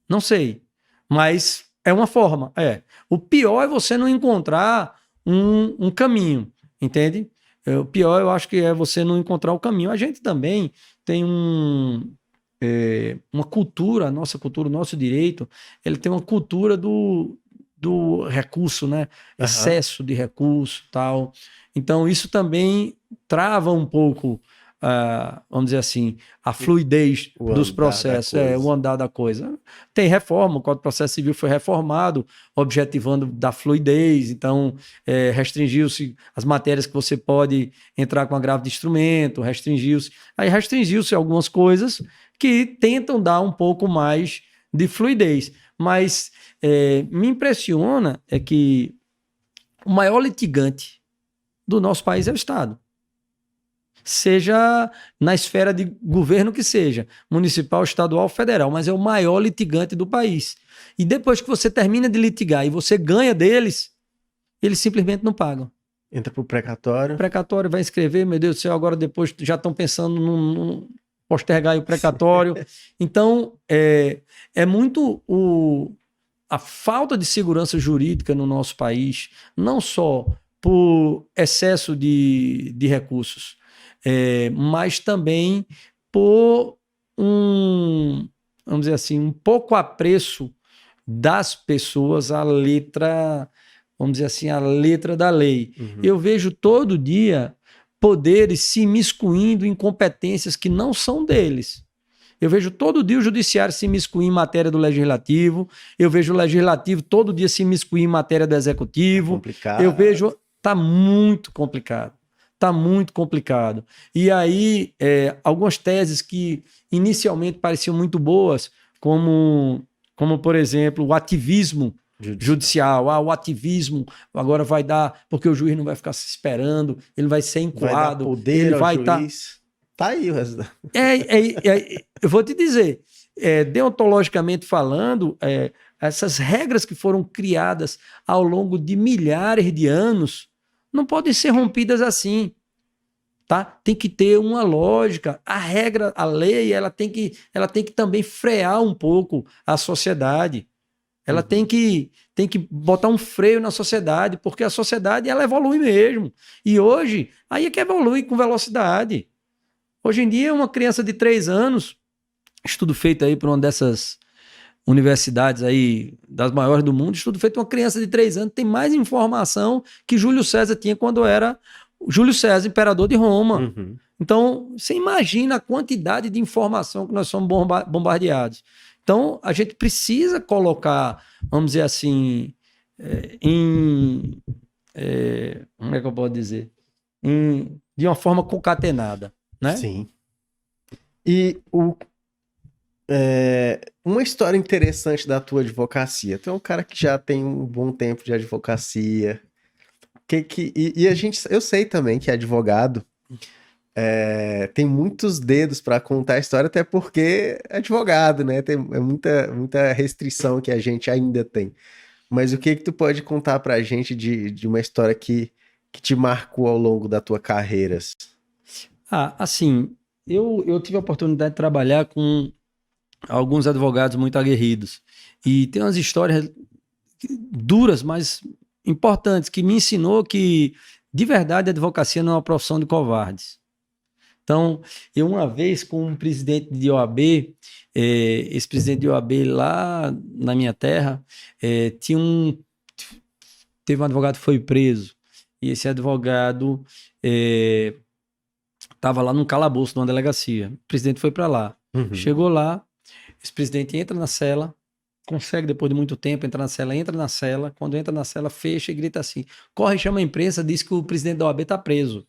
Não sei, mas é uma forma. O pior é você não encontrar um caminho, entende? O pior, eu acho que é você não encontrar o caminho. A gente também tem uma cultura, a nossa cultura, o nosso direito, ele tem uma cultura do recurso, né? Excesso de recurso e tal. Então, isso também trava um pouco, vamos dizer assim, a fluidez dos processos, o andar da coisa. Tem reforma, o Código de Processo Civil foi reformado, objetivando da fluidez, então restringiu-se as matérias que você pode entrar com agravo de instrumento, restringiu-se algumas coisas que tentam dar um pouco mais de fluidez. Mas me impressiona que o maior litigante do nosso país é o Estado. Seja na esfera de governo que seja, municipal, estadual, federal, mas é o maior litigante do país. E depois que você termina de litigar e você ganha deles, eles simplesmente não pagam. Entra pro precatório. O precatório vai inscrever, meu Deus do céu, agora depois já estão pensando num postergar o precatório. Então, é muito a falta de segurança jurídica no nosso país, não só por excesso de recursos, mas também por vamos dizer assim, um pouco apreço das pessoas à letra, vamos dizer assim, à letra da lei. Eu vejo todo dia poderes se imiscuindo em competências que não são deles. Eu vejo todo dia o judiciário se imiscuir em matéria do legislativo, eu vejo o legislativo todo dia se imiscuir em matéria do executivo. Complicado. Eu vejo... Está muito complicado. Está muito complicado. E aí, algumas teses que inicialmente pareciam muito boas, como por exemplo, o ativismo judicial. O ativismo agora vai dar, porque o juiz não vai ficar se esperando, ele vai ser encoado. Vai dar poder ele ao vai juiz. Tá aí o resultado. Eu vou te dizer, deontologicamente falando, essas regras que foram criadas ao longo de milhares de anos não podem ser rompidas assim, tá? Tem que ter uma lógica. A regra, a lei, ela tem que também frear um pouco a sociedade. Ela tem que botar um freio na sociedade, porque a sociedade ela evolui mesmo. E hoje, aí é que evolui com velocidade. Hoje em dia, uma criança de 3 anos, estudo feito aí por uma dessas universidades aí das maiores do mundo, estudo feito uma criança de 3 anos, tem mais informação que Júlio César tinha quando era Júlio César, imperador de Roma. Uhum. Então, você imagina a quantidade de informação que nós somos bombardeados. Então, a gente precisa colocar, vamos dizer assim, como é que eu posso dizer? De uma forma concatenada, né? Sim. E uma história interessante da tua advocacia. Tu é um cara que já tem um bom tempo de advocacia. Eu sei também que advogado tem muitos dedos para contar a história, até porque é advogado, né? Tem muita restrição que a gente ainda tem. Mas o que tu pode contar pra gente de uma história que te marcou ao longo da tua carreira? Assim, eu tive a oportunidade de trabalhar com alguns advogados muito aguerridos. E tem umas histórias duras, mas importantes, que me ensinou que, de verdade, a advocacia não é uma profissão de covardes. Então, eu uma vez com um presidente de OAB, esse presidente de OAB lá na minha terra, teve um advogado que foi preso, e esse advogado estava lá num calabouço, numa delegacia. O presidente foi para lá. Uhum. Chegou lá, esse presidente entra na cela, consegue, depois de muito tempo, entra na cela, quando entra na cela, fecha e grita assim, corre, chama a imprensa, diz que o presidente da OAB está preso.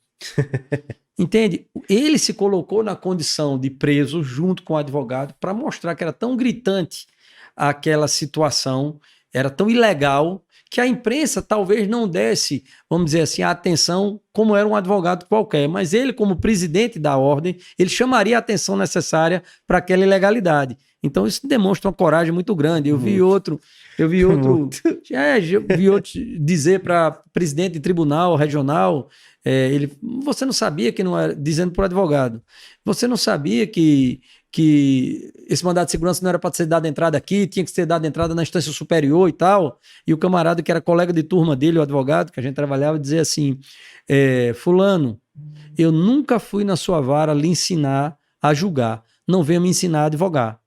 Entende? Ele se colocou na condição de preso junto com o advogado para mostrar que era tão gritante aquela situação, era tão ilegal, que a imprensa talvez não desse, vamos dizer assim, a atenção como era um advogado qualquer, mas ele, como presidente da ordem, ele chamaria a atenção necessária para aquela ilegalidade. Então isso demonstra uma coragem muito grande. Eu vi outro dizer para presidente de tribunal regional, você não sabia que não era, dizendo para o advogado, você não sabia que esse mandado de segurança não era para ser dado entrada aqui, tinha que ser dado entrada na instância superior e tal. E o camarada que era colega de turma dele, o advogado, que a gente trabalhava, dizia assim, fulano, eu nunca fui na sua vara lhe ensinar a julgar, não venha me ensinar a advogar.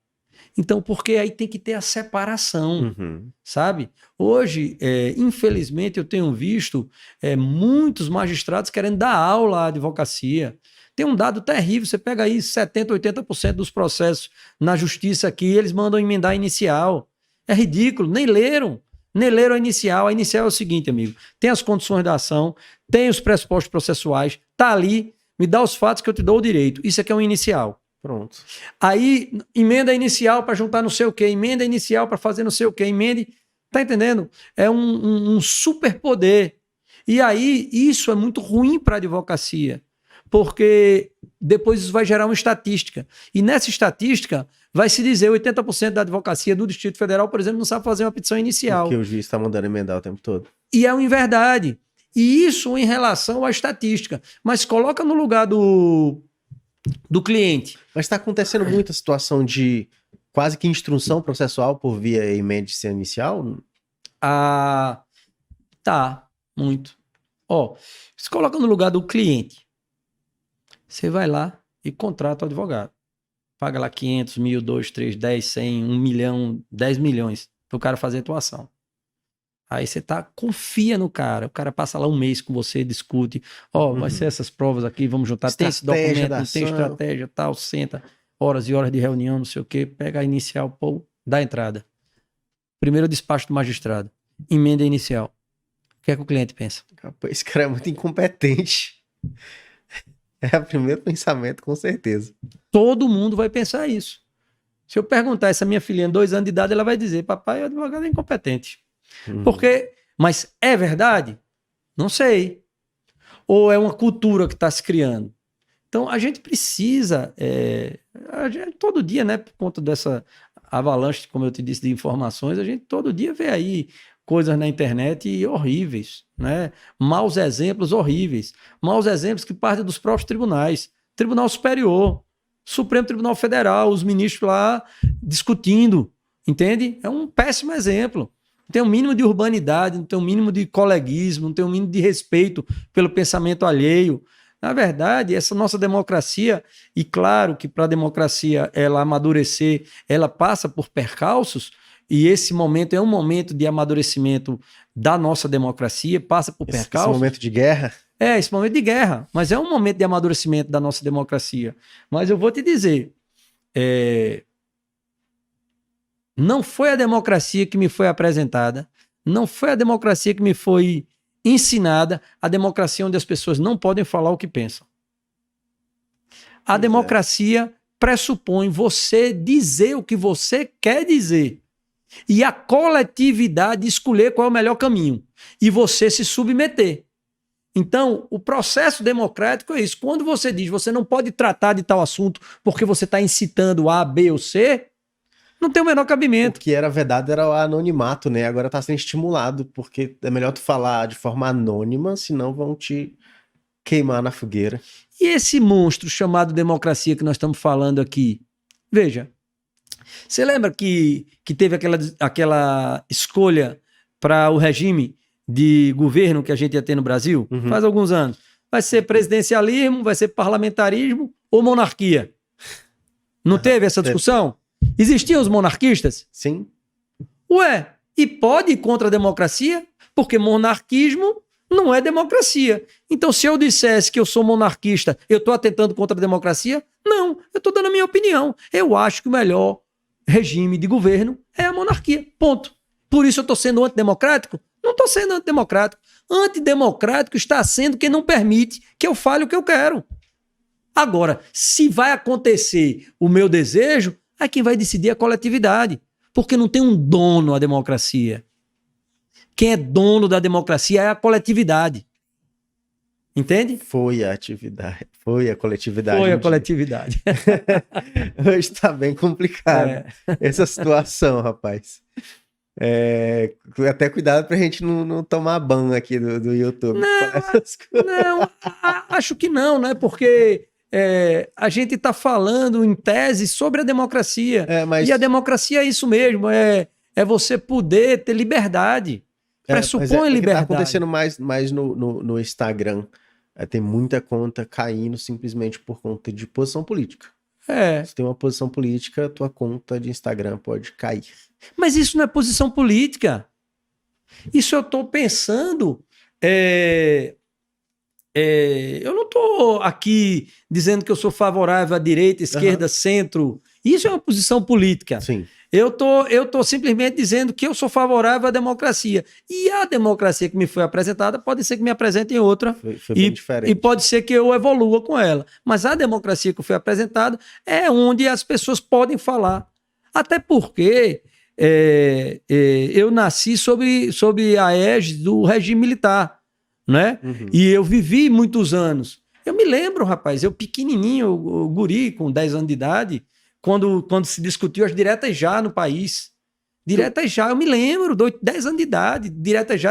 Então, porque aí tem que ter a separação, sabe? Hoje, infelizmente, eu tenho visto muitos magistrados querendo dar aula à advocacia. Tem um dado terrível, você pega aí 70%, 80% dos processos na justiça aqui, eles mandam emendar a inicial. É ridículo, nem leram a inicial. A inicial é o seguinte, amigo, tem as condições da ação, tem os pressupostos processuais, tá ali, me dá os fatos que eu te dou o direito. Isso aqui é um inicial. Pronto. Aí, emenda inicial para juntar não sei o quê, emenda inicial para fazer não sei o quê, emenda... Tá entendendo? É um superpoder. E aí, isso é muito ruim para a advocacia, porque depois isso vai gerar uma estatística. E nessa estatística, vai se dizer 80% da advocacia do Distrito Federal, por exemplo, não sabe fazer uma petição inicial. Porque o juiz está mandando emendar o tempo todo. E é uma inverdade. E isso em relação à estatística. Mas coloca no lugar do cliente. Mas está acontecendo muita situação de quase que instrução processual por via emenda inicial? Tá, muito. Se coloca no lugar do cliente. Você vai lá e contrata o advogado. Paga lá 500, 1.000, 2, 3, 10, 100, 1 milhão, 10 milhões para o cara fazer a tua ação. Aí você confia no cara. O cara passa lá um mês com você, discute. Vai ser essas provas aqui, vamos juntar. Tem esse documento, não tem estratégia, tal, senta, horas e horas de reunião, não sei o quê, pega a inicial, dá a entrada. Primeiro despacho do magistrado. Emenda inicial. O que é que o cliente pensa? Esse cara é muito incompetente. É o primeiro pensamento, com certeza. Todo mundo vai pensar isso. Se eu perguntar essa minha filhinha, 2 anos de idade, ela vai dizer, papai, o advogado é incompetente. Mas é verdade? Não sei. Ou é uma cultura que está se criando? Então, a gente precisa, todo dia, né, por conta dessa avalanche, como eu te disse, de informações, a gente todo dia vê aí coisas na internet horríveis, né? Maus exemplos horríveis. Maus exemplos que partem dos próprios tribunais. Tribunal Superior, Supremo Tribunal Federal, os ministros lá discutindo, entende? É um péssimo exemplo. Não tem um mínimo de urbanidade, não tem um mínimo de coleguismo, não tem um mínimo de respeito pelo pensamento alheio. Na verdade, essa nossa democracia, e claro que para a democracia ela amadurecer, ela passa por percalços, e esse momento é um momento de amadurecimento da nossa democracia, passa por percalços. Esse momento de guerra? Esse momento de guerra, mas é um momento de amadurecimento da nossa democracia. Mas eu vou te dizer, não foi a democracia que me foi apresentada, não foi a democracia que me foi ensinada, a democracia onde as pessoas não podem falar o que pensam. A democracia pressupõe você dizer o que você quer dizer e a coletividade escolher qual é o melhor caminho e você se submeter. Então, o processo democrático é isso. Quando você diz você não pode tratar de tal assunto porque você está incitando A, B ou C, não tem o menor cabimento. O que era vedado era o anonimato, né? Agora tá sendo estimulado, porque é melhor tu falar de forma anônima, senão vão te queimar na fogueira. E esse monstro chamado democracia que nós estamos falando aqui? Veja, você lembra que teve aquela escolha para o regime de governo que a gente ia ter no Brasil? Uhum. Faz alguns anos. Vai ser presidencialismo, vai ser parlamentarismo ou monarquia? Não teve essa discussão? Existiam os monarquistas? Sim. Ué, e pode ir contra a democracia? Porque monarquismo não é democracia. Então, se eu dissesse que eu sou monarquista, eu estou atentando contra a democracia? Não, eu estou dando a minha opinião. Eu acho que o melhor regime de governo é a monarquia. Ponto. Por isso eu estou sendo antidemocrático? Não estou sendo antidemocrático. Antidemocrático está sendo quem não permite que eu fale o que eu quero. Agora, se vai acontecer o meu desejo, aí quem vai decidir é a coletividade. Porque não tem um dono a democracia. Quem é dono da democracia é a coletividade. Entende? Foi a atividade. Foi a coletividade. Foi a coletividade. Hoje tá bem complicado essa situação, rapaz. Até cuidado pra gente não tomar ban aqui do YouTube. Não, acho que não, né? Porque a gente tá falando em tese sobre a democracia. E a democracia é isso mesmo, é você poder ter liberdade. Pressupõe liberdade. Tá acontecendo mais no Instagram. Tem muita conta caindo simplesmente por conta de posição política. Se tem uma posição política, tua conta de Instagram pode cair. Mas isso não é posição política. Isso eu estou pensando. Eu não estou aqui dizendo que eu sou favorável à direita, esquerda, centro. Isso é uma posição política. Sim. Eu tô simplesmente dizendo que eu sou favorável à democracia. E a democracia que me foi apresentada pode ser que me apresentem outra. Foi bem diferente. E pode ser que eu evolua com ela. Mas a democracia que foi apresentada é onde as pessoas podem falar. Até porque eu nasci sob a égide do regime militar, né? Uhum. E eu vivi muitos anos. Eu me lembro, rapaz, eu pequenininho, o guri com 10 anos de idade, quando se discutiu as diretas já no país. Diretas já, eu me lembro, 10 anos de idade, diretas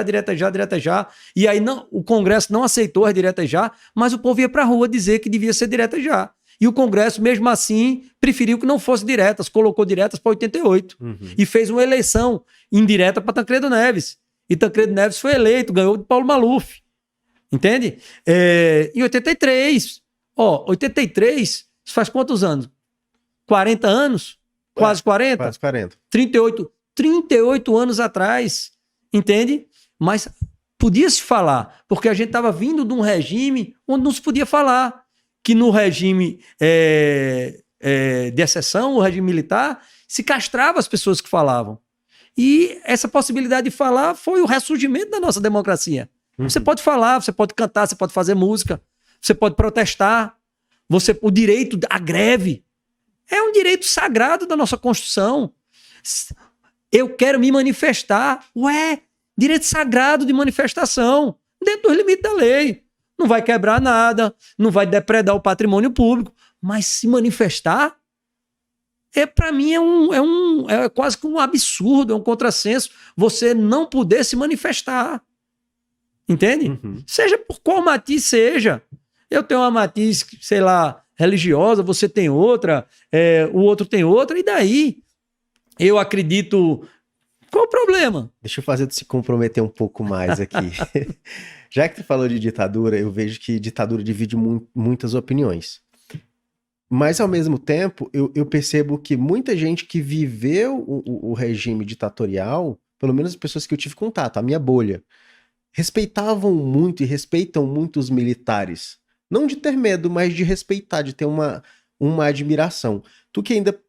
já. E aí o Congresso não aceitou as diretas já, mas o povo ia pra rua dizer que devia ser diretas já. E o Congresso, mesmo assim, preferiu que não fosse diretas, colocou diretas para 88. Uhum. E fez uma eleição indireta para Tancredo Neves. E Tancredo Neves foi eleito, ganhou de Paulo Maluf. Entende? Em 83. 83, isso faz quantos anos? 40 anos? Quase 40? Quase 40. 38 anos atrás. Entende? Mas podia se falar, porque a gente estava vindo de um regime onde não se podia falar. Que no regime de exceção, o regime militar, se castrava as pessoas que falavam. E essa possibilidade de falar foi o ressurgimento da nossa democracia. Uhum. Você pode falar, você pode cantar, você pode fazer música, você pode protestar, o direito à greve é um direito sagrado da nossa Constituição. Eu quero me manifestar. Direito sagrado de manifestação, dentro dos limites da lei. Não vai quebrar nada, não vai depredar o patrimônio público, mas se manifestar, para mim é quase que um absurdo, é um contrassenso você não poder se manifestar. Entende? Uhum. Seja por qual matiz seja. Eu tenho uma matiz, sei lá, religiosa, você tem outra, o outro tem outra, e daí? Eu acredito Qual o problema? Deixa eu fazer tu se comprometer um pouco mais aqui. Já que tu falou de ditadura, eu vejo que ditadura divide muitas opiniões. Mas, ao mesmo tempo, eu percebo que muita gente que viveu o regime ditatorial, pelo menos as pessoas que eu tive contato, a minha bolha, respeitavam muito e respeitam muito os militares. Não de ter medo, mas de respeitar, de ter uma admiração. Tu que ainda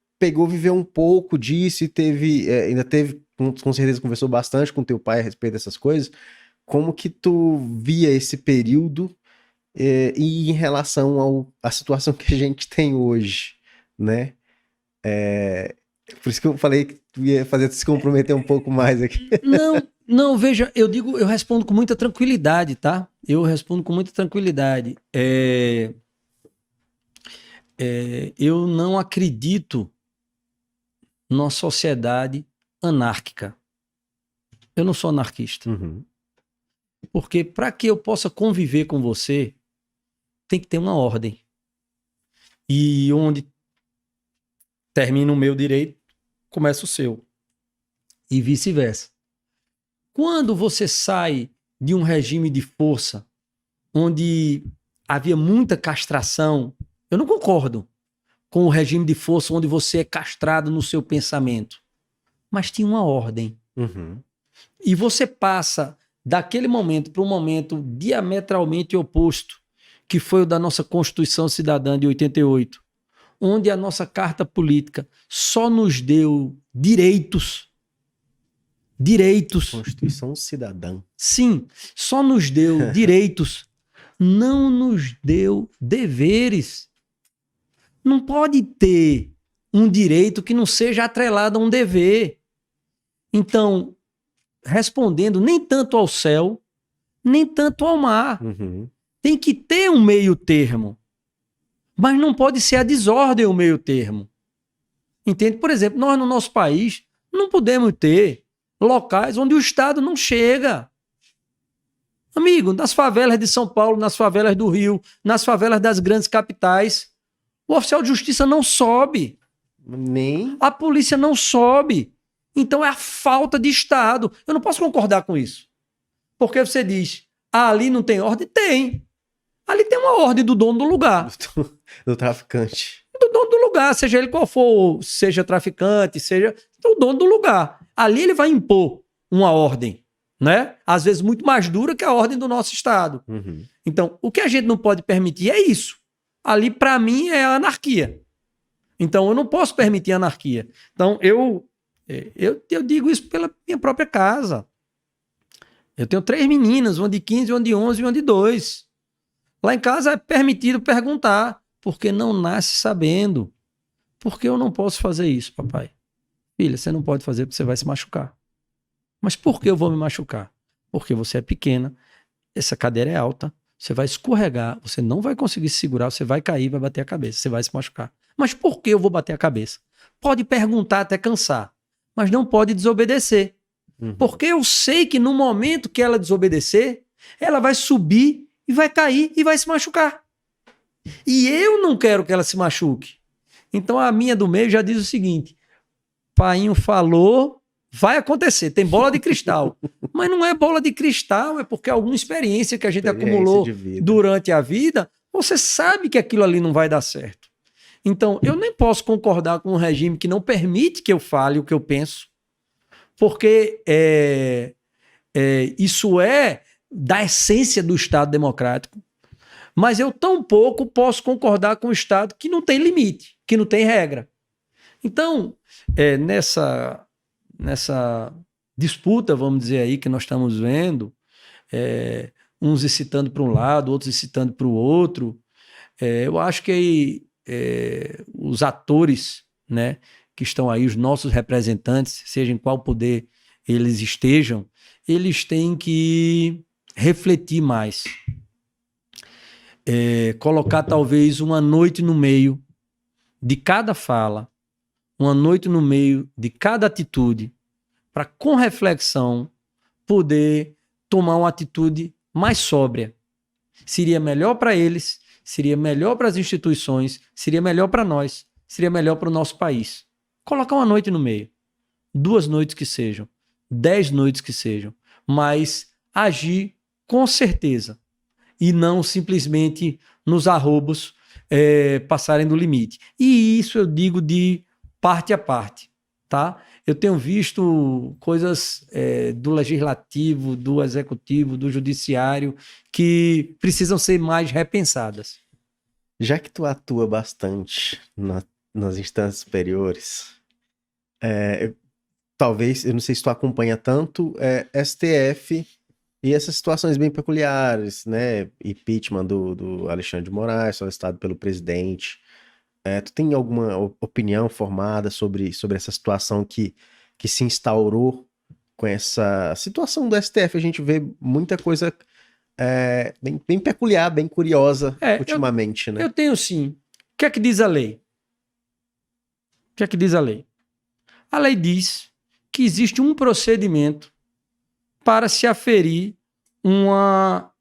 viveu um pouco disso e ainda teve, com certeza conversou bastante com teu pai a respeito dessas coisas, como que tu via esse período e em relação à situação que a gente tem hoje, né? Por isso que eu falei que tu ia fazer tu se comprometer um pouco mais aqui. Não, veja, eu respondo com muita tranquilidade, tá? Eu respondo com muita tranquilidade. Eu não acredito numa sociedade anárquica. Eu não sou anarquista. Uhum. Porque para que eu possa conviver com você, tem que ter uma ordem. E onde termina o meu direito, começa o seu. E vice-versa. Quando você sai de um regime de força, onde havia muita castração, eu não concordo com o regime de força onde você é castrado no seu pensamento. Mas tinha uma ordem. Uhum. E você passa daquele momento para um momento diametralmente oposto, que foi o da nossa Constituição Cidadã de 88, onde a nossa Carta Política só nos deu direitos. Constituição Cidadã. Sim, só nos deu direitos, não nos deu deveres. Não pode ter um direito que não seja atrelado a um dever. Então, respondendo nem tanto ao céu, nem tanto ao mar. Uhum. Tem que ter um meio termo. Mas não pode ser a desordem o meio termo. Entende? Por exemplo, nós no nosso país não podemos ter locais onde o Estado não chega. Amigo, nas favelas de São Paulo, nas favelas do Rio, nas favelas das grandes capitais, o oficial de justiça não sobe. Nem. A polícia não sobe. Então é a falta de Estado. Eu não posso concordar com isso. Porque você diz, ali não tem ordem? Tem. Ali tem uma ordem do dono do lugar. Do traficante. Do dono do lugar, seja ele qual for, seja traficante, seja o dono do lugar. Ali ele vai impor uma ordem, né? Às vezes muito mais dura que a ordem do nosso Estado. Uhum. Então, o que a gente não pode permitir é isso. Ali, para mim, é a anarquia. Então, eu não posso permitir a anarquia. Então, eu digo isso pela minha própria casa. Eu tenho 3 meninas, uma de 15, uma de 11 e uma de 2. Lá em casa é permitido perguntar, porque não nasce sabendo. Por que eu não posso fazer isso, papai? Filha, você não pode fazer porque você vai se machucar. Mas por que eu vou me machucar? Porque você é pequena, essa cadeira é alta, você vai escorregar, você não vai conseguir se segurar, você vai cair, vai bater a cabeça, você vai se machucar. Mas por que eu vou bater a cabeça? Pode perguntar até cansar, mas não pode desobedecer. Uhum. Porque eu sei que no momento que ela desobedecer, ela vai subir e vai cair e vai se machucar. E eu não quero que ela se machuque. Então a minha do meio já diz o seguinte: painho falou, vai acontecer, tem bola de cristal. Mas não é bola de cristal, é porque alguma experiência que a gente acumulou durante a vida, você sabe que aquilo ali não vai dar certo. Então, eu nem posso concordar com um regime que não permite que eu fale o que eu penso, porque isso é da essência do Estado democrático. Mas eu tampouco posso concordar com um Estado que não tem limite, que não tem regra. Então, nessa disputa, vamos dizer aí, que nós estamos vendo, uns incitando para um lado, outros incitando para o outro, eu acho que os atores, né, que estão aí, os nossos representantes, seja em qual poder eles estejam, eles têm que refletir mais. Colocar talvez uma noite no meio de cada fala, uma noite no meio de cada atitude, para, com reflexão, poder tomar uma atitude mais sóbria. Seria melhor para eles, seria melhor para as instituições, seria melhor para nós, seria melhor para o nosso país. Colocar uma noite no meio, 2 noites que sejam, 10 noites que sejam, mas agir com certeza e não simplesmente nos arrobos passarem do limite. E isso eu digo de parte a parte, tá? Eu tenho visto coisas do legislativo, do executivo, do judiciário que precisam ser mais repensadas. Já que tu atua bastante nas instâncias superiores, talvez, eu não sei se tu acompanha tanto, STF e essas situações bem peculiares, né? Impeachment do Alexandre de Moraes, solicitado pelo presidente. Tu tem alguma opinião formada sobre essa situação que se instaurou com essa situação do STF? A gente vê muita coisa bem peculiar, bem curiosa ultimamente, né? Eu tenho sim. O que é que diz a lei? O que é que diz a lei? A lei diz que existe um procedimento para se aferir uma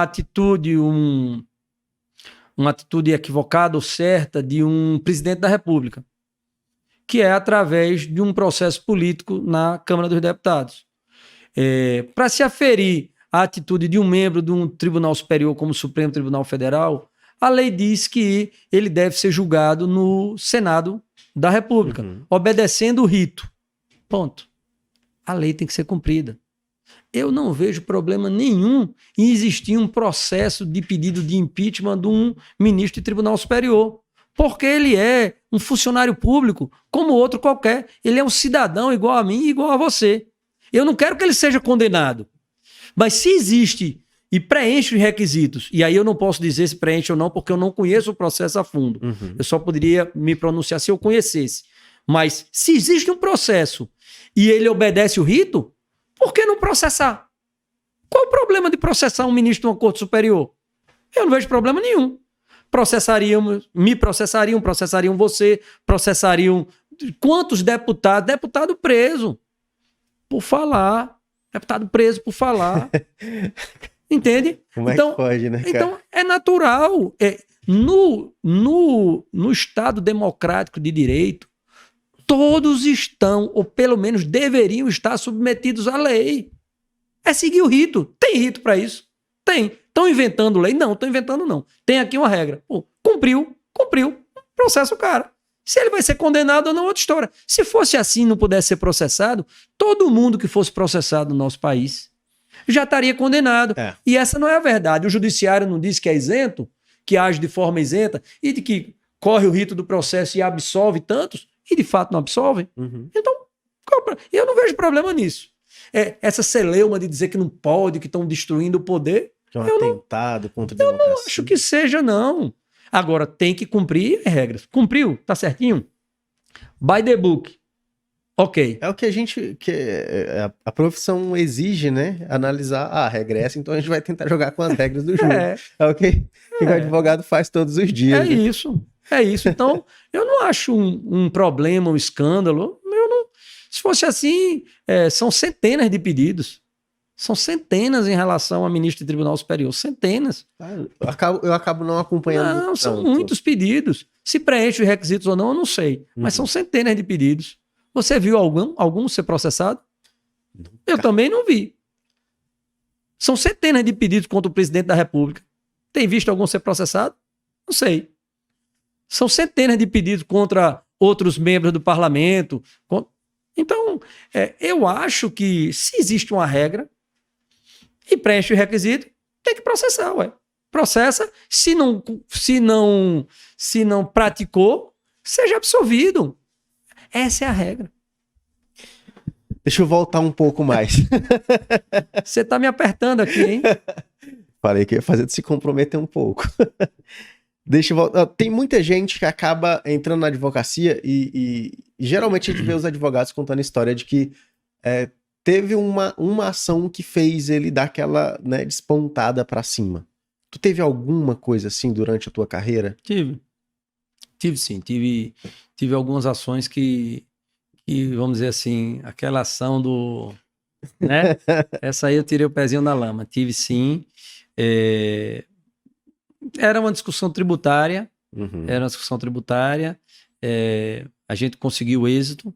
atitude, uma atitude equivocada ou certa de um presidente da República, que é através de um processo político na Câmara dos Deputados. Para se aferir a atitude de um membro de um tribunal superior como o Supremo Tribunal Federal, a lei diz que ele deve ser julgado no Senado da República, obedecendo o rito. Ponto. A lei tem que ser cumprida. Eu não vejo problema nenhum em existir um processo de pedido de impeachment de um ministro de Tribunal Superior, porque ele é um funcionário público como outro qualquer. Ele é um cidadão igual a mim e igual a você. Eu não quero que ele seja condenado. Mas se existe e preenche os requisitos, e aí eu não posso dizer se preenche ou não, porque eu não conheço o processo a fundo. Eu só poderia me pronunciar se eu conhecesse. Mas se existe um processo e ele obedece o rito, por que não processar? Qual o problema de processar um ministro de uma corte superior? Eu não vejo problema nenhum. Me processariam você, processariam quantos deputados? Deputado preso por falar. Deputado preso por falar. Entende? Como então, que pode, né, cara? Então, é natural. No Estado democrático de direito, todos estão, ou pelo menos deveriam estar submetidos à lei. É seguir o rito. Tem rito para isso? Tem. Estão inventando lei? Não, estão inventando não. Tem aqui uma regra. Pô, cumpriu. Processa o cara. Se ele vai ser condenado ou não, outra história. Se fosse assim e não pudesse ser processado, todo mundo que fosse processado no nosso país já estaria condenado. E essa não é a verdade. O judiciário não diz que é isento, que age de forma isenta, e de que corre o rito do processo e absolve tantos, e de fato não absolve. Então, eu não vejo problema nisso. Essa celeuma de dizer que não pode, que estão destruindo o poder. Que é um atentado contra a democracia. Eu não acho que seja, não. Agora, tem que cumprir as regras. Cumpriu? Tá certinho? By the book. Ok. É o que a profissão exige, né? Analisar, regressa, então a gente vai tentar jogar com as regras do jogo. É o que o advogado faz todos os dias. É isso. Então, eu não acho um problema, um escândalo. Se fosse assim, são centenas de pedidos. São centenas em relação a ministro de Tribunal Superior. Centenas. Eu acabo não acompanhando. Não, são muitos pedidos. Se preenche os requisitos ou não, eu não sei. Mas são centenas de pedidos. Você viu algum ser processado? Eu também não vi. São centenas de pedidos contra o presidente da República. Tem visto algum ser processado? Não sei. São centenas de pedidos contra outros membros do parlamento. Então, eu acho que se existe uma regra e preenche o requisito, tem que processar, Processa. Se não praticou, seja absolvido. Essa é a regra. Deixa eu voltar um pouco mais. Você tá me apertando aqui, hein? Falei que ia fazer de se comprometer um pouco. Deixa eu voltar. Tem muita gente que acaba entrando na advocacia e geralmente a gente vê os advogados contando a história de que teve uma ação que fez ele dar aquela, né, despontada pra cima. Tu teve alguma coisa assim durante a tua carreira? Tive sim. Tive algumas ações que, vamos dizer assim, aquela ação do... né? Essa aí eu tirei o pezinho da lama. Tive sim. Era uma discussão tributária. A gente conseguiu êxito,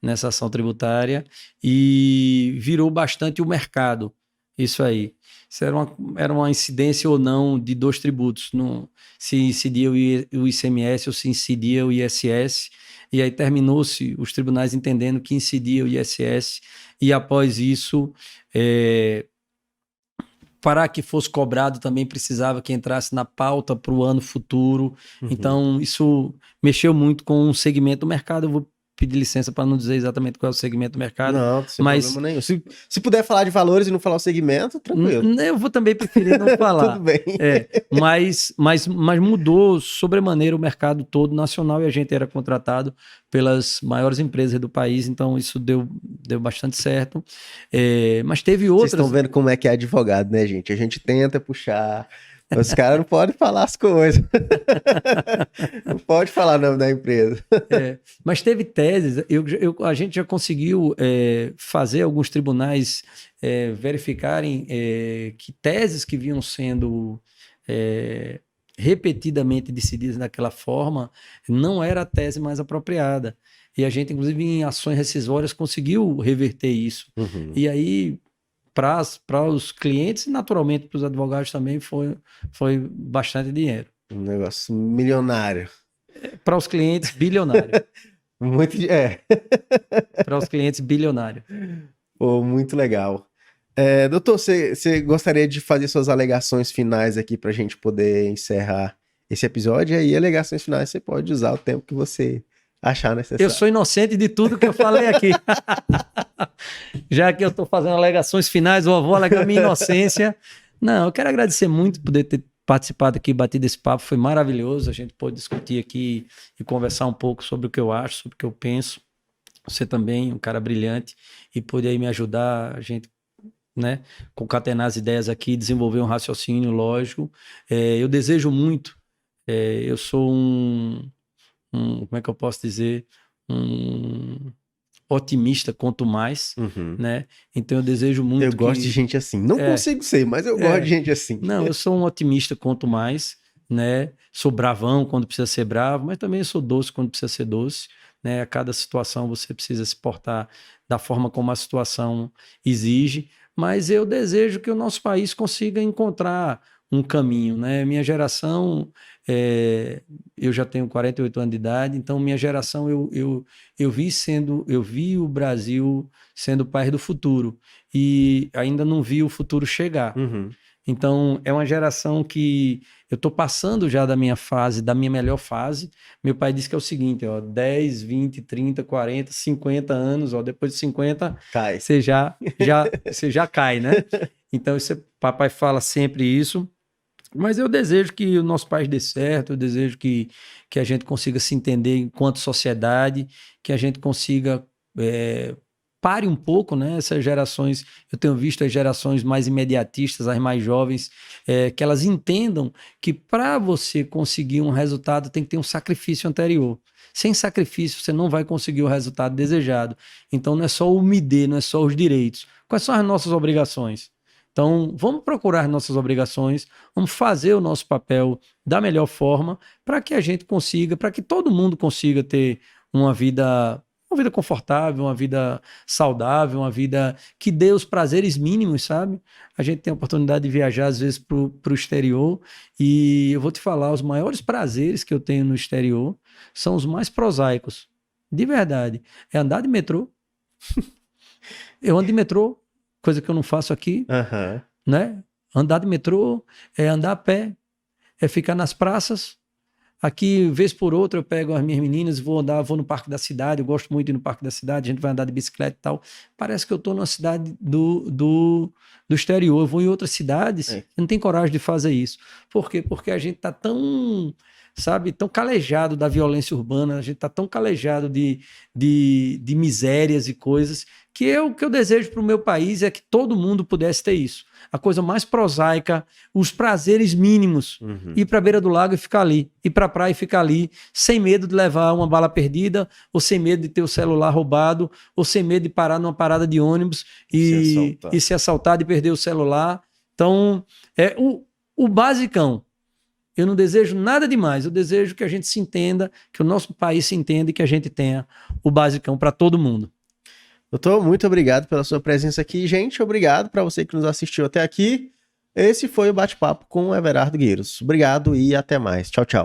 nessa ação tributária e virou bastante o mercado. Isso aí. Isso era uma incidência ou não de 2 tributos, se incidia o ICMS ou se incidia o ISS, e aí terminou-se os tribunais entendendo que incidia o ISS, e após isso, para que fosse cobrado também precisava que entrasse na pauta para o ano futuro. Então, isso mexeu muito com o segmento do mercado. Eu vou pedir licença para não dizer exatamente qual é o segmento do mercado. Não, sem problema nenhum. Se puder falar de valores e não falar o segmento, tranquilo. Eu vou também preferir não falar. Tudo bem. Mas mudou sobremaneira o mercado todo nacional e a gente era contratado pelas maiores empresas do país, então isso deu bastante certo. Mas teve outras... Vocês estão vendo como é que é advogado, né, gente? A gente tenta puxar... Os caras não podem falar as coisas. Não pode falar o nome da empresa. Mas teve teses, a gente já conseguiu fazer alguns tribunais verificarem que teses que vinham sendo repetidamente decididas daquela forma não era a tese mais apropriada. E a gente, inclusive, em ações rescisórias, conseguiu reverter isso. E aí... para os clientes e, naturalmente, para os advogados também foi bastante dinheiro. Um negócio milionário. Para os clientes, bilionário. Muito, Para os clientes, bilionário. Pô, muito legal. Doutor, você gostaria de fazer suas alegações finais aqui para a gente poder encerrar esse episódio? E aí, alegações finais, você pode usar o tempo que você achar necessário. Eu sou inocente de tudo que eu falei aqui. Já que eu estou fazendo alegações finais, eu vou alegar minha inocência. Não, eu quero agradecer muito por poder ter participado aqui, batido esse papo, foi maravilhoso. A gente pôde discutir aqui e conversar um pouco sobre o que eu acho, sobre o que eu penso. Você também, um cara brilhante, e pôde aí me ajudar, a gente, né, concatenar as ideias aqui, desenvolver um raciocínio lógico. Eu desejo muito, eu sou como é que eu posso dizer, otimista quanto mais, né? Então eu desejo muito. Eu gosto de gente assim. Não consigo ser, mas eu gosto de gente assim. Não, eu sou um otimista quanto mais, né? Sou bravão quando precisa ser bravo, mas também sou doce quando precisa ser doce, né? A cada situação você precisa se portar da forma como a situação exige, mas eu desejo que o nosso país consiga encontrar um caminho, né? Minha geração, eu já tenho 48 anos de idade, então minha geração eu vi o Brasil sendo o país do futuro e ainda não vi o futuro chegar. Então é uma geração que eu estou passando já da minha fase, da minha melhor fase. Meu pai disse que é o seguinte, ó, 10, 20, 30, 40, 50 anos, ó, depois de 50 cai. você já cai, né? Então papai fala sempre isso. Mas eu desejo que o nosso país dê certo, eu desejo que a gente consiga se entender enquanto sociedade, que a gente consiga pare um pouco, né? Essas gerações, eu tenho visto as gerações mais imediatistas, as mais jovens, que elas entendam que para você conseguir um resultado tem que ter um sacrifício anterior. Sem sacrifício você não vai conseguir o resultado desejado. Então não é só o MIDE, não é só os direitos. Quais são as nossas obrigações? Então, vamos procurar nossas obrigações, vamos fazer o nosso papel da melhor forma para que a gente consiga, para que todo mundo consiga ter uma vida confortável, uma vida saudável, uma vida que dê os prazeres mínimos, sabe? A gente tem a oportunidade de viajar, às vezes, para o exterior e eu vou te falar, os maiores prazeres que eu tenho no exterior são os mais prosaicos, de verdade. É andar de metrô. Eu ando de metrô, coisa que eu não faço aqui, né? Andar de metrô, andar a pé, ficar nas praças. Aqui, vez por outra, eu pego as minhas meninas e vou no Parque da Cidade, eu gosto muito de ir no Parque da Cidade, a gente vai andar de bicicleta e tal. Parece que eu estou numa cidade do exterior, eu vou em outras cidades, eu não tenho coragem de fazer isso. Por quê? Porque a gente está tão calejado da violência urbana, a gente está tão calejado de misérias e coisas, que o que eu desejo para o meu país é que todo mundo pudesse ter isso. A coisa mais prosaica, os prazeres mínimos, ir para a beira do lago e ficar ali, ir para a praia e ficar ali, sem medo de levar uma bala perdida, ou sem medo de ter o celular roubado, ou sem medo de parar numa parada de ônibus e ser assaltado e perder o celular. Então, o basicão. Eu não desejo nada demais, eu desejo que a gente se entenda, que o nosso país se entenda e que a gente tenha o basicão para todo mundo. Doutor, muito obrigado pela sua presença aqui. Gente, obrigado para você que nos assistiu até aqui. Esse foi o bate-papo com o Everardo Gueiros. Obrigado e até mais. Tchau, tchau.